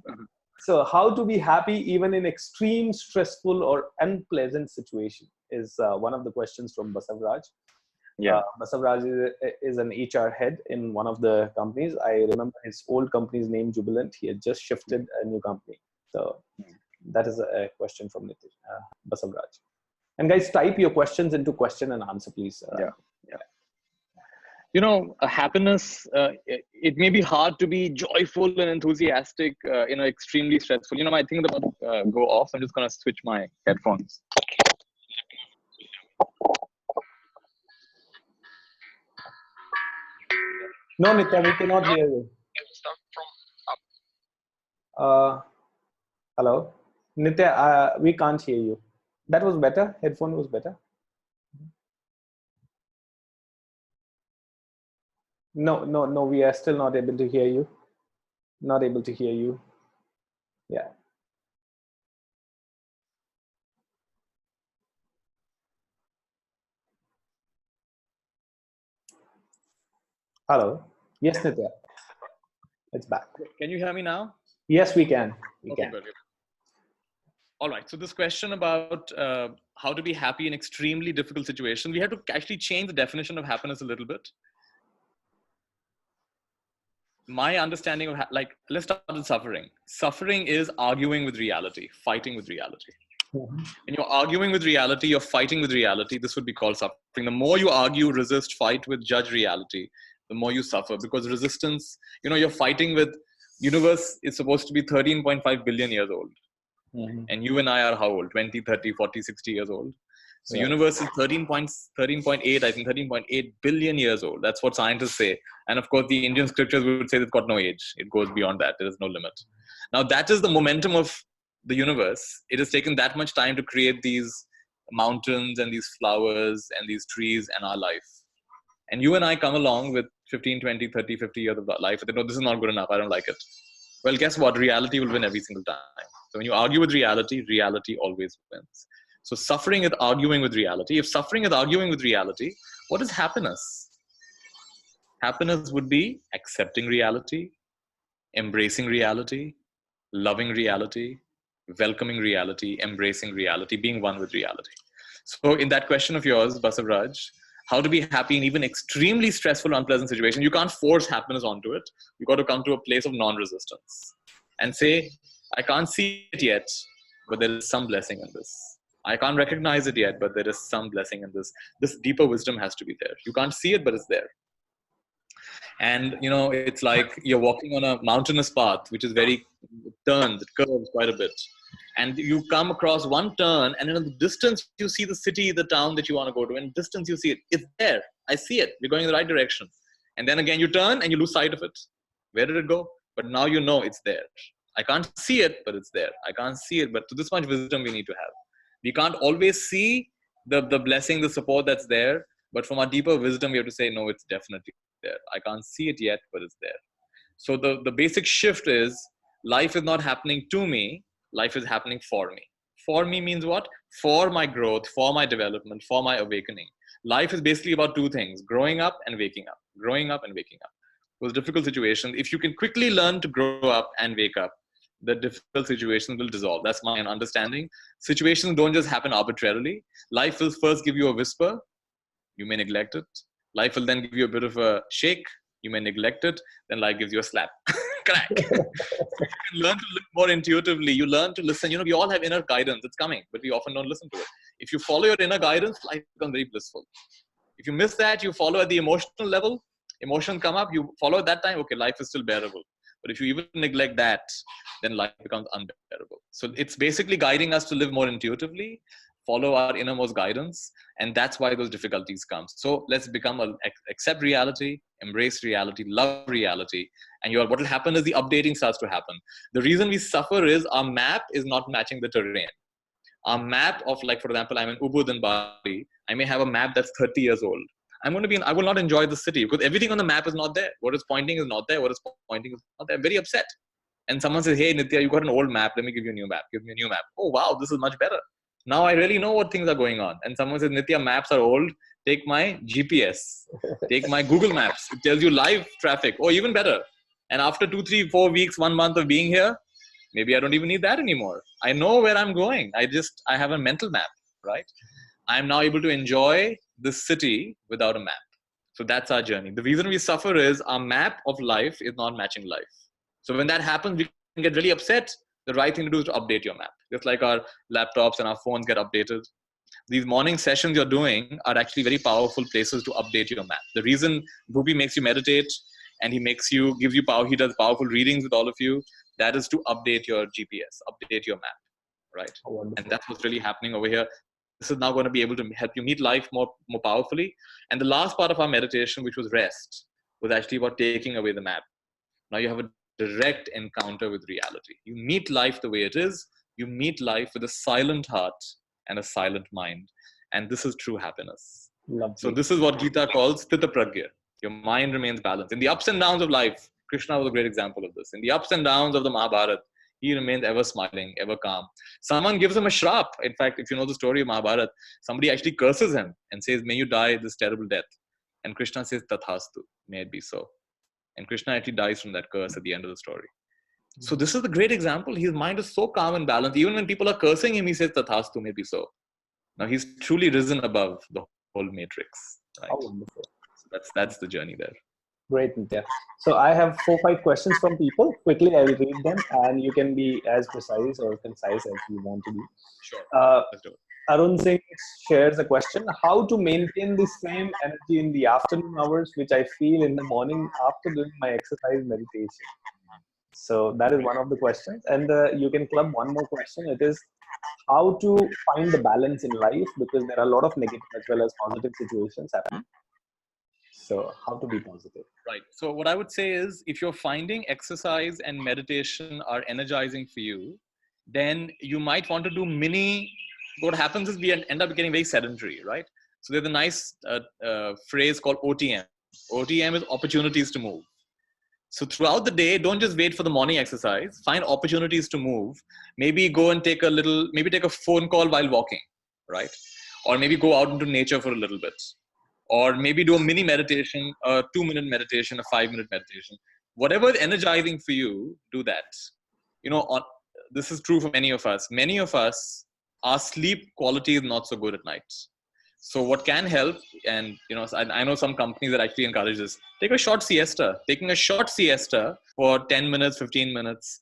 So, how to be happy even in extreme, stressful, or unpleasant situation is one of the questions from Basavraj. Yeah. Basavraj is an HR head in one of the companies. I remember his old company's name, Jubilant. He had just shifted a new company. So that is a question from Basavraj. And guys, type your questions into question and answer, please. Yeah. A happiness, it may be hard to be joyful and enthusiastic in an extremely stressful. My thing about go off. I'm just going to switch my headphones. No, Nithya, we cannot hear you. Hello? Nithya, we can't hear you. That was better. Headphone was better. No, we are still not able to hear you. Not able to hear you. Yeah. Hello. Yes, Nithya. It's back. Can you hear me now? Yes, we can. We Okay, can. good. All right. So this question about how to be happy in extremely difficult situations, we have to actually change the definition of happiness a little bit. My understanding of let's start with suffering. Suffering is arguing with reality, fighting with reality. Mm-hmm. When you're arguing with reality, you're fighting with reality. This would be called suffering. The more you argue, resist, fight with, judge reality, the more you suffer, because resistance, you're fighting with universe is supposed to be 13.5 billion years old. Mm-hmm. And you and I are how old? 20, 30, 40, 60 years old. So Yeah. universe is 13.8, I think 13.8 billion years old. That's what scientists say. And of course, the Indian scriptures would say it's got no age. It goes beyond that. There is no limit. Now, that is the momentum of the universe. It has taken that much time to create these mountains and these flowers and these trees and our life. And you and I come along with 15, 20, 30, 50 years of life. They know this is not good enough. I don't like it. Well, guess what? Reality will win every single time. So when you argue with reality, reality always wins. So suffering is arguing with reality. If suffering is arguing with reality, what is happiness? Happiness would be accepting reality, embracing reality, loving reality, welcoming reality, embracing reality, being one with reality. So in that question of yours, Basavraj, how to be happy in even extremely stressful, unpleasant situations, you can't force happiness onto it. You got to come to a place of non-resistance and say, I can't see it yet, but there is some blessing in this. I can't recognize it yet, but there is some blessing in this. This deeper wisdom has to be there. You can't see it, but it's there. And, it's like you're walking on a mountainous path, which is very turned, it curves quite a bit. And you come across one turn, and in the distance, you see the city, the town that you want to go to. In the distance, you see it. It's there. I see it. We're going in the right direction. And then again, you turn and you lose sight of it. Where did it go? But now you know it's there. I can't see it, but it's there. I can't see it, but to this much wisdom we need to have. We can't always see the blessing, the support that's there. But from our deeper wisdom, we have to say, no, it's definitely there. I can't see it yet, but it's there. So the basic shift is life is not happening to me. Life is happening for me. For me means what? For my growth, for my development, for my awakening. Life is basically about two things: growing up and waking up. Growing up and waking up. Those difficult situations, if you can quickly learn to grow up and wake up, the difficult situations will dissolve. That's my understanding. Situations don't just happen arbitrarily. Life will first give you a whisper. You may neglect it. Life will then give you a bit of a shake. You may neglect it. Then life gives you a slap. Crack. You can learn to live more intuitively. You learn to listen. We all have inner guidance. It's coming, but we often don't listen to it. If you follow your inner guidance, life becomes very blissful. If you miss that, you follow at the emotional level. Emotions come up. You follow at that time. Okay, life is still bearable. But if you even neglect that, then life becomes unbearable. So it's basically guiding us to live more intuitively, follow our innermost guidance, and that's why those difficulties come. So let's accept reality, embrace reality, love reality, and what will happen is the updating starts to happen. The reason we suffer is our map is not matching the terrain. Our map of, like, for example, I'm in Ubud in Bali. I may have a map that's 30 years old. I will not enjoy the city because everything on the map is not there. What is pointing is not there. What is pointing is not there. I'm very upset. And someone says, hey, Nithya, you got an old map. Let me give you a new map. Give me a new map. Oh, wow, this is much better. Now I really know what things are going on. And someone says, Nithya, maps are old. Take my GPS. Take my Google Maps. It tells you live traffic. Oh, even better. And after 2, 3, 4 weeks, 1 month of being here, maybe I don't even need that anymore. I know where I'm going. I have a mental map, right? I'm now able to enjoy this city without a map. So that's our journey. The reason we suffer is our map of life is not matching life. So when that happens, we can get really upset. The right thing to do is to update your map. Just like our laptops and our phones get updated. these morning sessions you're doing are actually very powerful places to update your map. The reason Bhupi makes you meditate and gives you power, he does powerful readings with all of you, that is to update your GPS, update your map, right? And that's what's really happening over here. This is now going to be able to help you meet life more powerfully. And the last part of our meditation, which was rest, was actually about taking away the map. Now you have a direct encounter with reality. You meet life the way it is. You meet life with a silent heart and a silent mind. And this is true happiness. Lovely. So this is what Gita calls Sthita Pragya. Your mind remains balanced. In the ups and downs of life, Krishna was a great example of this. In the ups and downs of the Mahabharata, he remains ever smiling, ever calm. Someone gives him a shrap. In fact, if you know the story of Mahabharata, somebody actually curses him and says, may you die this terrible death. And Krishna says, Tathastu, may it be so. And Krishna actually dies from that curse at the end of the story. So this is the great example. His mind is so calm and balanced. Even when people are cursing him, he says, Tathastu, may it be so. Now he's truly risen above the whole matrix. Right? How wonderful. So that's the journey there. Great, Nithya. So I have 4-5 questions from people. Quickly, I will read them, and you can be as precise or concise as you want to be. Sure. Let's do it. Arun Singh shares a question: how to maintain the same energy in the afternoon hours, which I feel in the morning after doing my exercise meditation. So that is one of the questions. And you can club one more question. It is how to find the balance in life, because there are a lot of negative as well as positive situations happening. So how to be positive. Right. So what I would say is, if you're finding exercise and meditation are energizing for you, then you might want to do what happens is we end up getting very sedentary, right? So there's a nice phrase called OTM. OTM is opportunities to move. So throughout the day, don't just wait for the morning exercise. Find opportunities to move. Maybe go and take a phone call while walking, right? Or maybe go out into nature for a little bit. Or maybe do a mini meditation, a 2-minute meditation, a 5-minute meditation. Whatever is energizing for you, do that. This is true for many of us. Many of us, our sleep quality is not so good at night. So what can help, and I know some companies that actually encourage this, take a short siesta. Taking a short siesta for 10 minutes, 15 minutes.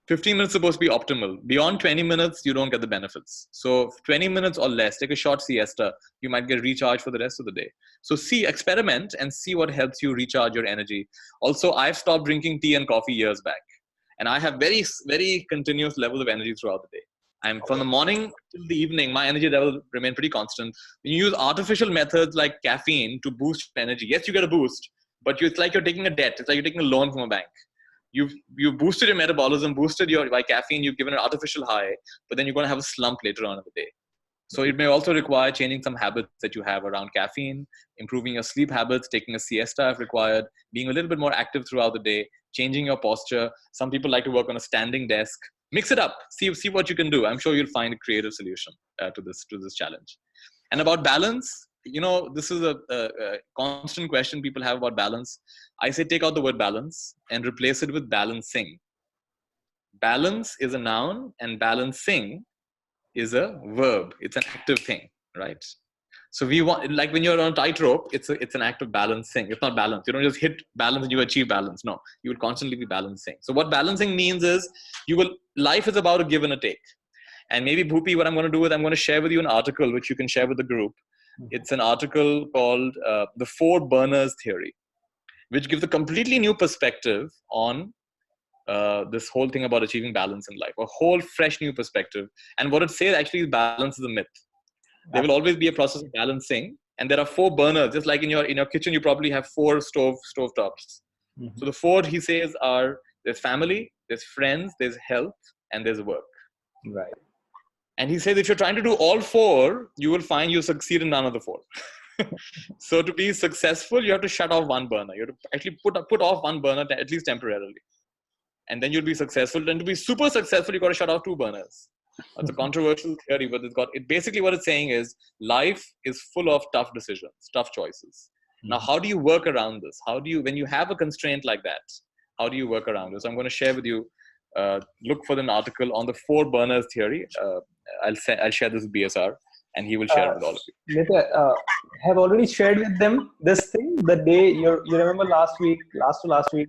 15 minutes is supposed to be optimal. Beyond 20 minutes, you don't get the benefits. So 20 minutes or less, take a short siesta. You might get recharged for the rest of the day. So experiment and see what helps you recharge your energy. Also, I've stopped drinking tea and coffee years back. And I have very, very continuous levels of energy throughout the day. From the morning till the evening, my energy level remain pretty constant. When you use artificial methods like caffeine to boost energy, yes, you get a boost, but it's like you're taking a debt. It's like you're taking a loan from a bank. You've boosted your metabolism, by caffeine, you've given an artificial high, but then you're going to have a slump later on in the day. So it may also require changing some habits that you have around caffeine, improving your sleep habits, taking a siesta if required, being a little bit more active throughout the day, changing your posture. Some people like to work on a standing desk. Mix it up. See what you can do. I'm sure you'll find a creative solution to this challenge. And about balance, this is a constant question people have about balance. I say take out the word balance and replace it with balancing. Balance is a noun and balancing is a verb. It's an active thing, right? So we want, like when you're on a tightrope, it's an act of balancing. It's not balance. You don't just hit balance and you achieve balance. No, you will constantly be balancing. So what balancing means is life is about a give and a take. And maybe Bhupi, what I'm going to do is I'm going to share with you an article which you can share with the group. It's an article called The 4 Burners Theory, which gives a completely new perspective on this whole thing about achieving balance in life, a whole fresh new perspective. And what it says actually is balance is a myth. There will always be a process of balancing, and there are 4 burners. Just like in your kitchen, you probably have 4 stove tops. Mm-hmm. So the 4 he says are: there's family, there's friends, there's health, and there's work. Right. And he says if you're trying to do all 4, you will find you succeed in none of the 4. So to be successful, you have to shut off one burner. You have to actually put off one burner at least temporarily, and then you'll be successful. And to be super successful, you got to shut off 2 burners. It's a controversial theory, but basically what it's saying is life is full of tough decisions, tough choices. Mm-hmm. Now, how do you work around this? When you have a constraint like that, how do you work around this? I'm going to share with you, look for an article on the 4 burners theory. I'll share this with BSR, and he will share it with all of you. Nithya, have already shared with them this thing the day you remember last week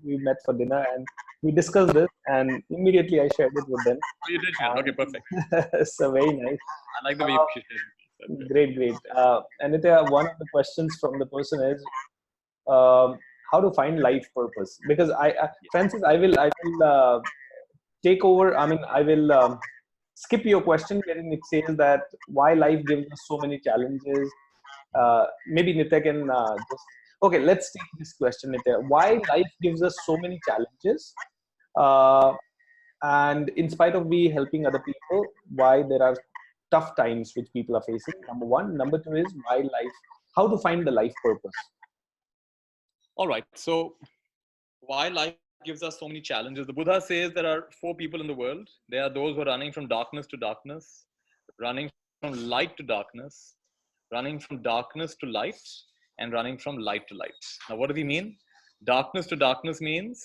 we met for dinner and we discussed this, and immediately I shared it with them. Oh, you did share. Okay, perfect. So very nice. I like the way you shared Great, great. And Nithya, one of the questions from the person is how to find life purpose. Because Francis, I will take over. I mean, I will skip your question wherein it says that why life gives us so many challenges. Maybe Nithya can just. Okay, let's take this question, Nithya. Why life gives us so many challenges? And in spite of we helping other people, why there are tough times which people are facing? Number one. Number two is why life, how to find the life purpose. All right. So why life gives us so many challenges? The Buddha says there are four people in the world. There are those who are running from darkness to darkness, running from light to darkness, running from darkness to light, and running from light to light. Now, what does he mean? Darkness to darkness means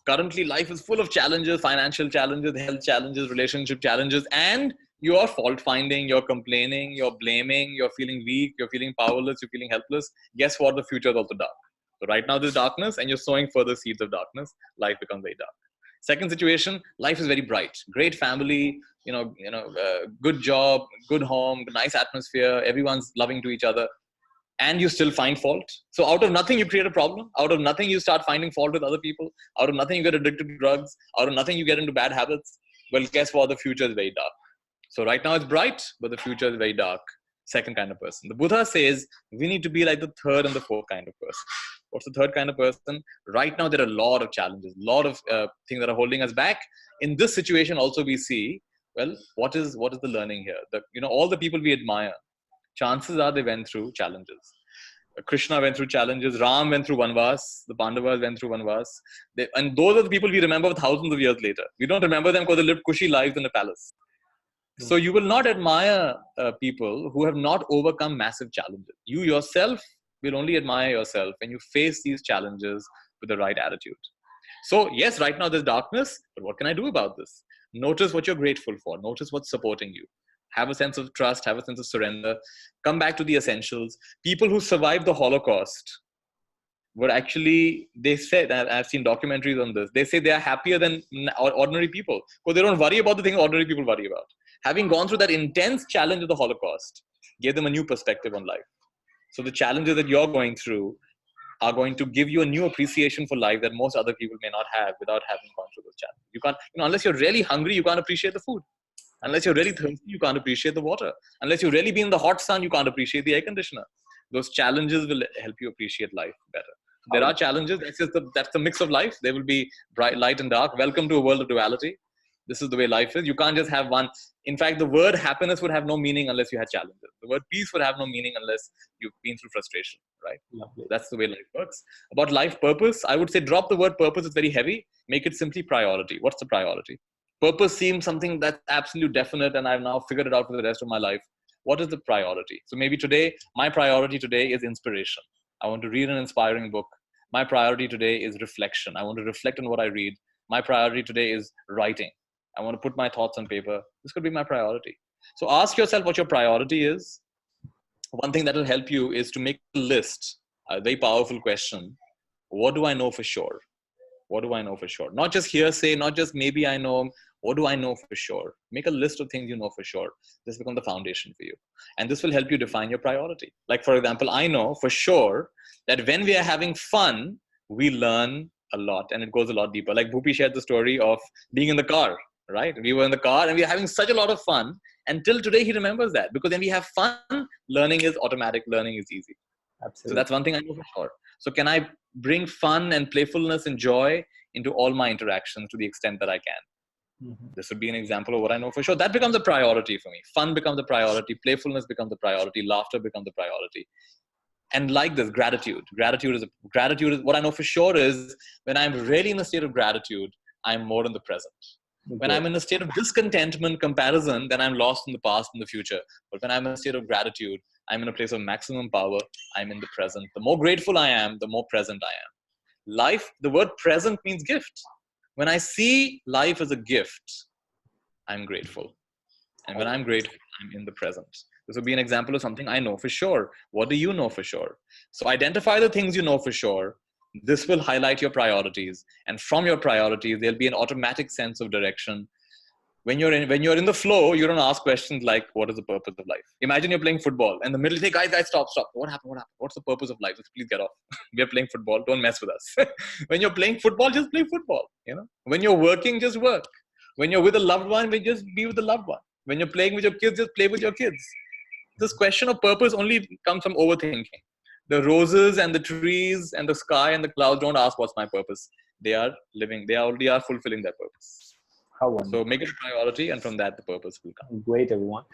currently life is full of challenges, financial challenges, health challenges, relationship challenges, and you are fault finding, you're complaining, you're blaming, you're feeling weak, you're feeling powerless, you're feeling helpless. Guess what? The future is also dark. So right now there's darkness and you're sowing further seeds of darkness. Life becomes very dark. Second situation, life is very bright. Great family, good job, good home, nice atmosphere. Everyone's loving to each other. And you still find fault. So out of nothing, you create a problem. Out of nothing, you start finding fault with other people. Out of nothing, you get addicted to drugs. Out of nothing, you get into bad habits. Well, guess what? The future is very dark. So right now it's bright, but the future is very dark. Second kind of person. The Buddha says we need to be like the third and the fourth kind of person. What's the third kind of person? Right now, there are a lot of challenges, a lot of things that are holding us back. In this situation, also we see, well, what is the learning here? All the people we admire, chances are they went through challenges. Krishna went through challenges. Ram went through Vanvas. The Pandavas went through Vanvas. And those are the people we remember thousands of years later. We don't remember them because they lived cushy lives in a palace. So you will not admire people who have not overcome massive challenges. You yourself will only admire yourself when you face these challenges with the right attitude. So yes, right now there's darkness, but what can I do about this? Notice what you're grateful for. Notice what's supporting you. Have a sense of trust, have a sense of surrender. Come back to the essentials. People who survived the Holocaust were actually, they said, I've seen documentaries on this, they say they are happier than ordinary people because they don't worry about the things ordinary people worry about. Having gone through that intense challenge of the Holocaust gave them a new perspective on life. So the challenges that you're going through are going to give you a new appreciation for life that most other people may not have without having gone through those challenges. You can't, unless you're really hungry, you can't appreciate the food. Unless you're really thirsty, you can't appreciate the water. Unless you really be in the hot sun, you can't appreciate the air conditioner. Those challenges will help you appreciate life better. There are challenges. That's the mix of life. There will be bright, light, and dark. Welcome to a world of duality. This is the way life is. You can't just have one. In fact, the word happiness would have no meaning unless you had challenges. The word peace would have no meaning unless you've been through frustration, right? Lovely. That's the way life works. About life purpose, I would say drop the word purpose. It's very heavy. Make it simply priority. What's the priority? Purpose seems something that's absolute definite and I've now figured it out for the rest of my life. What is the priority? So maybe today, my priority today is inspiration. I want to read an inspiring book. My priority today is reflection. I want to reflect on what I read. My priority today is writing. I want to put my thoughts on paper. This could be my priority. So ask yourself what your priority is. One thing that will help you is to make a list, a very powerful question. What do I know for sure? What do I know for sure? Not just hearsay, not just maybe I know. What do I know for sure? Make a list of things you know for sure. This becomes the foundation for you. And this will help you define your priority. Like, for example, I know for sure that when we are having fun, we learn a lot and it goes a lot deeper. Like Bhupi shared the story of being in the car, right? We were in the car and we were having such a lot of fun. Until today, he remembers that because when we have fun, learning is automatic, learning is easy. Absolutely. So that's one thing I know for sure. So can I bring fun and playfulness and joy into all my interactions to the extent that I can? Mm-hmm. This would be an example of what I know for sure. That becomes a priority for me. Fun becomes a priority. Playfulness becomes a priority. Laughter becomes a priority. And like this, gratitude. Gratitude is what I know for sure is when I'm really in a state of gratitude, I'm more in the present. Okay. When I'm in a state of discontentment, comparison, then I'm lost in the past and the future. But when I'm in a state of gratitude, I'm in a place of maximum power. I'm in the present. The more grateful I am, the more present I am. Life, the word present means gift. When I see life as a gift, I'm grateful. And when I'm grateful, I'm in the present. This would be an example of something I know for sure. What do you know for sure? So identify the things you know for sure. This will highlight your priorities. And from your priorities, there'll be an automatic sense of direction. When you're in the flow, you don't ask questions like, what is the purpose of life? Imagine you're playing football. In the middle, you say, guys, stop. What happened? What's the purpose of life? Let's please get off. We are playing football. Don't mess with us. When you're playing football, just play football. When you're working, just work. When you're with a loved one, just be with the loved one. When you're playing with your kids, just play with your kids. This question of purpose only comes from overthinking. The roses and the trees and the sky and the clouds don't ask what's my purpose. They are living. They already are fulfilling their purpose. How wonderful. So make it a priority, and from that the purpose will come. Great, everyone.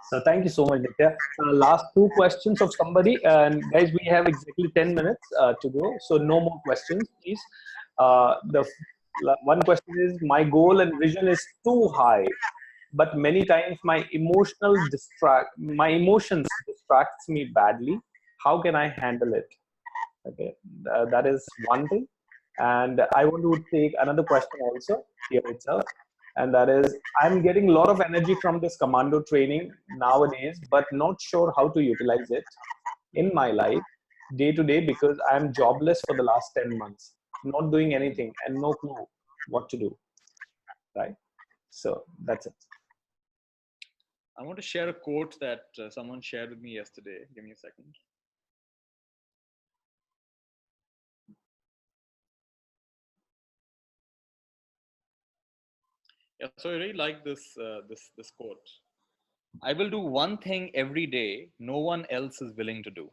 So thank you so much, Nithya. Last 2 questions of somebody, and guys, we have exactly 10 minutes to go. So no more questions, please. The one question is: my goal and vision is too high, but many times my emotions distracts me badly. How can I handle it? Okay, that is one thing. And I want to take another question also here itself. And that is, I'm getting a lot of energy from this commando training nowadays, but not sure how to utilize it in my life day to day because I'm jobless for the last 10 months, not doing anything and no clue what to do. Right? So that's it. I want to share a quote that someone shared with me yesterday. Give me a second. Yeah, so I really like this quote. I will do one thing every day no one else is willing to do.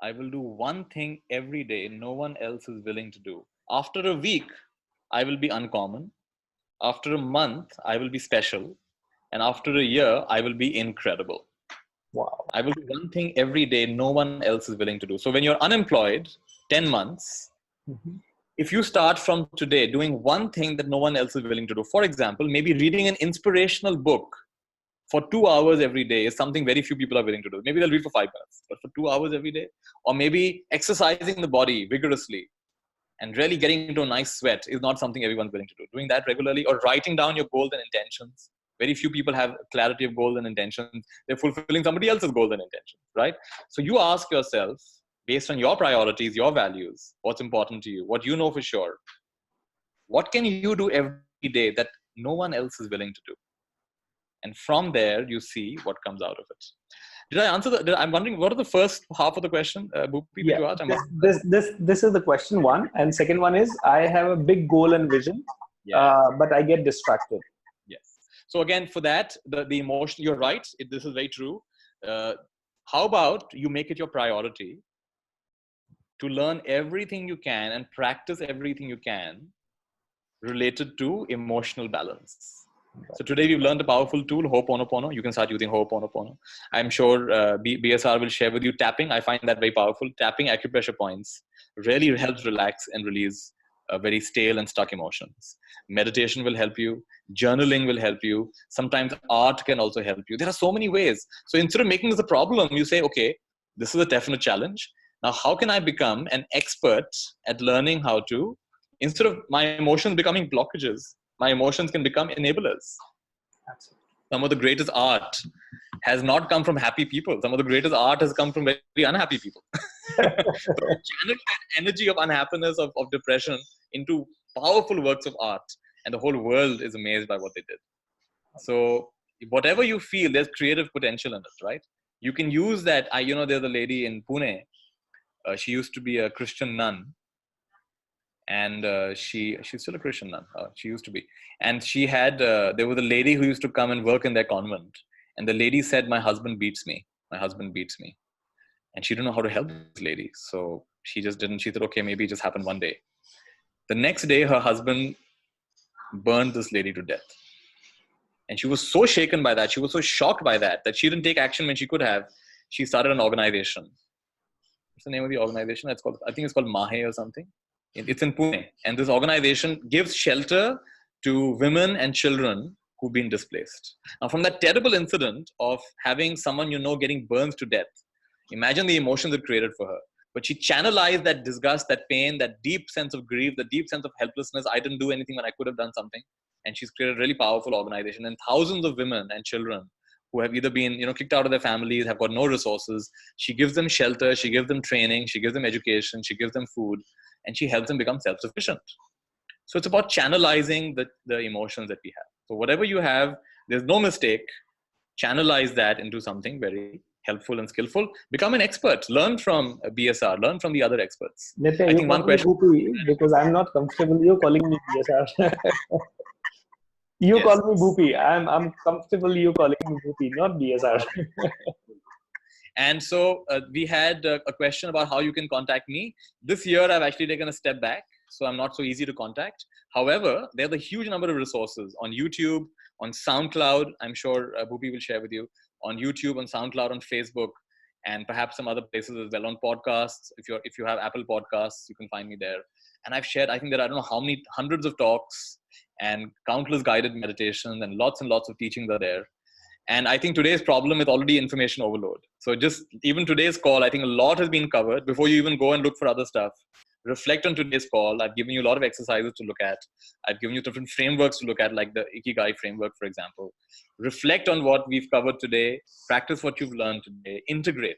I will do one thing every day no one else is willing to do. After a week, I will be uncommon. After a month, I will be special. And after a year, I will be incredible. Wow. I will do one thing every day no one else is willing to do. So when you're unemployed, 10 months, if you start from today doing one thing that no one else is willing to do, for example, maybe reading an inspirational book for 2 hours every day is something very few people are willing to do. Maybe they'll read for 5 minutes, but for 2 hours every day, or maybe exercising the body vigorously and really getting into a nice sweat is not something everyone's willing to do. Doing that regularly, or writing down your goals and intentions. Very few people have clarity of goals and intentions. They're fulfilling somebody else's goals and intentions, right? So you ask yourself, based on your priorities, your values, what's important to you, what you know for sure, what can you do every day that no one else is willing to do? And from there, you see what comes out of it. Did I answer I'm wondering, what are the first half of the question, Bhupi, Yeah, you asked? this is the question one. And second one is, I have a big goal and vision, but I get distracted. Yes. So again, for that, the emotion, you're right. This is very true. How about you make it your priority to learn everything you can and practice everything you can related to emotional balance. So today we've learned a powerful tool, Ho'oponopono. You can start using Ho'oponopono. I'm sure BSR will share with you tapping. I find that very powerful. Tapping acupressure points really helps relax and release very stale and stuck emotions. Meditation will help you. Journaling will help you. Sometimes art can also help you. There are so many ways. So instead of making this a problem, you say, okay, this is a definite challenge. Now, how can I become an expert at learning how to, instead of my emotions becoming blockages, my emotions can become enablers. Absolutely. Some of the greatest art has not come from happy people. Some of the greatest art has come from very unhappy people. So channel that energy of unhappiness, of depression into powerful works of art, and the whole world is amazed by what they did. So whatever you feel, there's creative potential in it, right? You can use that. There's a lady in Pune. She used to be a Christian nun. And she's still a Christian nun. She used to be. And she had, there was a lady who used to come and work in their convent. And the lady said, my husband beats me. My husband beats me. And she didn't know how to help this lady. So she just didn't. She said, okay, maybe it just happened one day. The next day, her husband burned this lady to death. And she was so shaken by that. She was so shocked by that she didn't take action when she could have. She started an organization. What's the name of the organization? I think it's called Mahe or something. It's in Pune. And this organization gives shelter to women and children who've been displaced. Now, from that terrible incident of having someone getting burned to death, imagine the emotions it created for her. But she channelized that disgust, that pain, that deep sense of grief, the deep sense of helplessness. I didn't do anything when I could have done something. And she's created a really powerful organization. And thousands of women and children who have either been kicked out of their families, have got no resources. She gives them shelter, she gives them training, she gives them education, she gives them food, and she helps them become self-sufficient. So it's about channelizing the emotions that we have. So whatever you have, there's no mistake. Channelize that into something very helpful and skillful. Become an expert. Learn from BSR. Learn from the other experts. Nithya, I you think call one me question. Bhupi because I'm not comfortable you calling me BSR. You Yes. call me Bhupi. I'm comfortable you calling me Bhupi, not BSR. And so we had a question about how you can contact me. This year, I've actually taken a step back, so I'm not so easy to contact. However, there's a huge number of resources on YouTube, on SoundCloud. I'm sure Bhupi will share with you on YouTube, on SoundCloud, on Facebook, and perhaps some other places as well, on podcasts. If you have Apple Podcasts, you can find me there. And I've shared, I think there are, I don't know how many hundreds of talks and countless guided meditations, and lots of teachings are there. And I think today's problem is already information overload. So just even today's call, I think a lot has been covered. Before you even go and look for other stuff, reflect on today's call. I've given you a lot of exercises to look at. I've given you different frameworks to look at, like the Ikigai framework, for example. Reflect on what we've covered today. Practice what you've learned today. Integrate.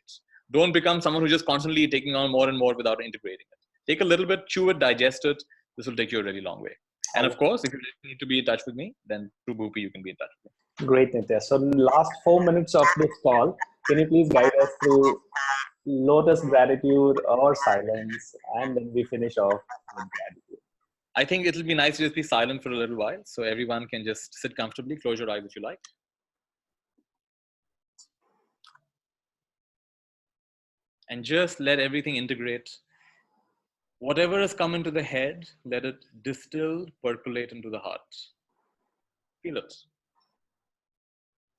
Don't become someone who's just constantly taking on more and more without integrating it. Take a little bit, chew it, digest it. This will take you a really long way. And of course, if you need to be in touch with me, then through Bhupi, you can be in touch with me. Great, Nithya. So last 4 minutes of this call, can you please guide us through lotus gratitude or silence, and then we finish off with gratitude. I think it'll be nice to just be silent for a little while, so everyone can just sit comfortably, close your eyes if you like. And just let everything integrate. Whatever has come into the head, let it distill, percolate into the heart. Feel it.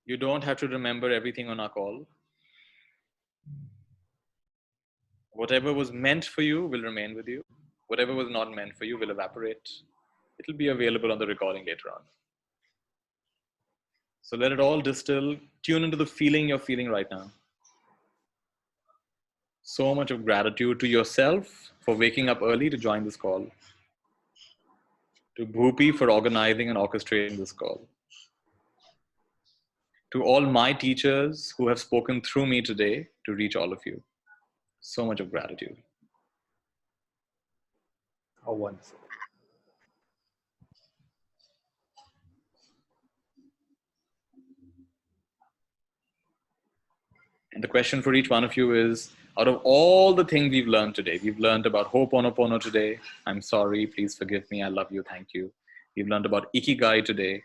You don't have to remember everything on our call. Whatever was meant for you will remain with you. Whatever was not meant for you will evaporate. It'll be available on the recording later on. So let it all distill. Tune into the feeling you're feeling right now. So much of gratitude to yourself for waking up early to join this call. To Bhupi for organizing and orchestrating this call. To all my teachers who have spoken through me today to reach all of you. So much of gratitude. How wonderful. And the question for each one of you is, out of all the things we've learned today, we've learned about Ho'oponopono today. I'm sorry, please forgive me, I love you, thank you. We've learned about Ikigai today.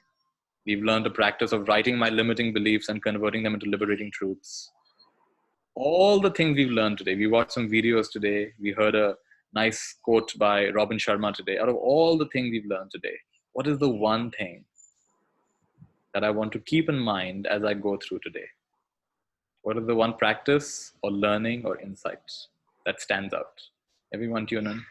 We've learned the practice of writing my limiting beliefs and converting them into liberating truths. All the things we've learned today, we watched some videos today, we heard a nice quote by Robin Sharma today. Out of all the things we've learned today, what is the one thing that I want to keep in mind as I go through today? What is the one practice or learning or insight that stands out? Everyone tune in.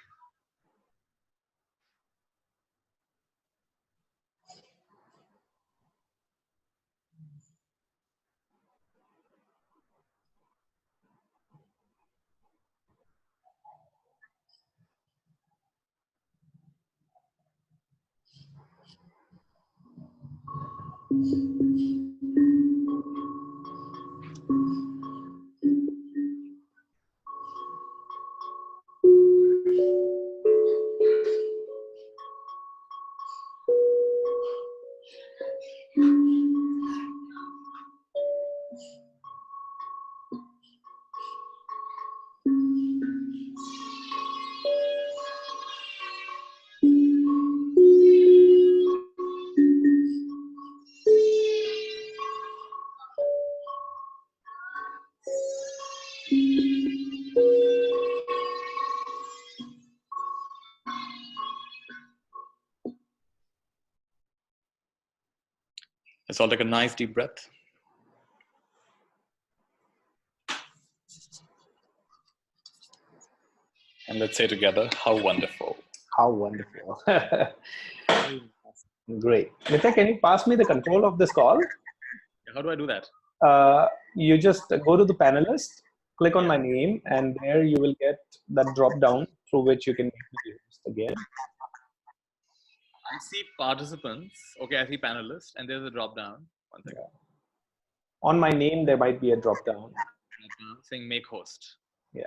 Let's all take a nice deep breath. And let's say together, how wonderful. How wonderful. Great. Nithya, can you pass me the control of this call? How do I do that? You just go to the panelist, click on my name, and there you will get that drop down through which you can make me the host again. I see participants. Okay, I see panelists, and there's a drop down. One second. Yeah. On my name, there might be a drop down. Saying make host. Yeah.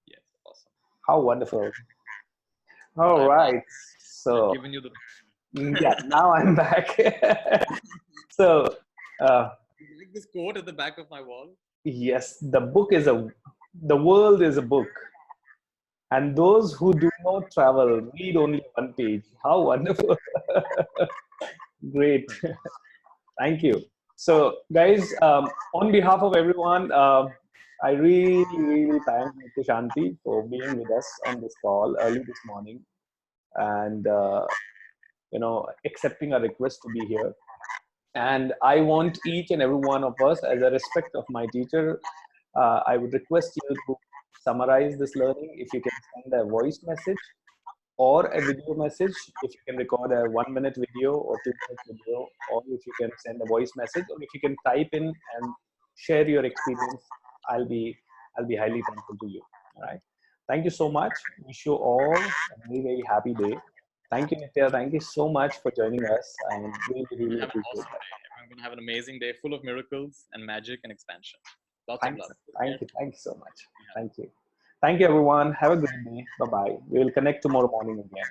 Yes, awesome. How wonderful. All right. So, I've given you the Yeah, now I'm back. So, Like this quote at the back of my wall. yes, the world is a book, and those who do not travel read only one page. How wonderful! Great, thank you. So, guys, on behalf of everyone, I really thank Nithya Shanti for being with us on this call early this morning, and accepting our request to be here. And I want each and every one of us, as a respect of my teacher, I would request you to summarize this learning. If you can send a voice message or a video message, if you can record a 1 minute video or 2 minute video, or if you can send a voice message, or if you can type in and share your experience, I'll be highly thankful to you. All right. Thank you so much. Wish you all a very, very happy day. Thank you, Nithya. Thank you so much for joining us. I really, really Have an appreciate awesome that. day. I'm going to have an amazing day full of miracles and magic and expansion. Lots of Thanks. love. Thank you. Thank you so much. Thank you. Thank you, everyone. Have a great day. Bye bye. We will connect tomorrow morning again.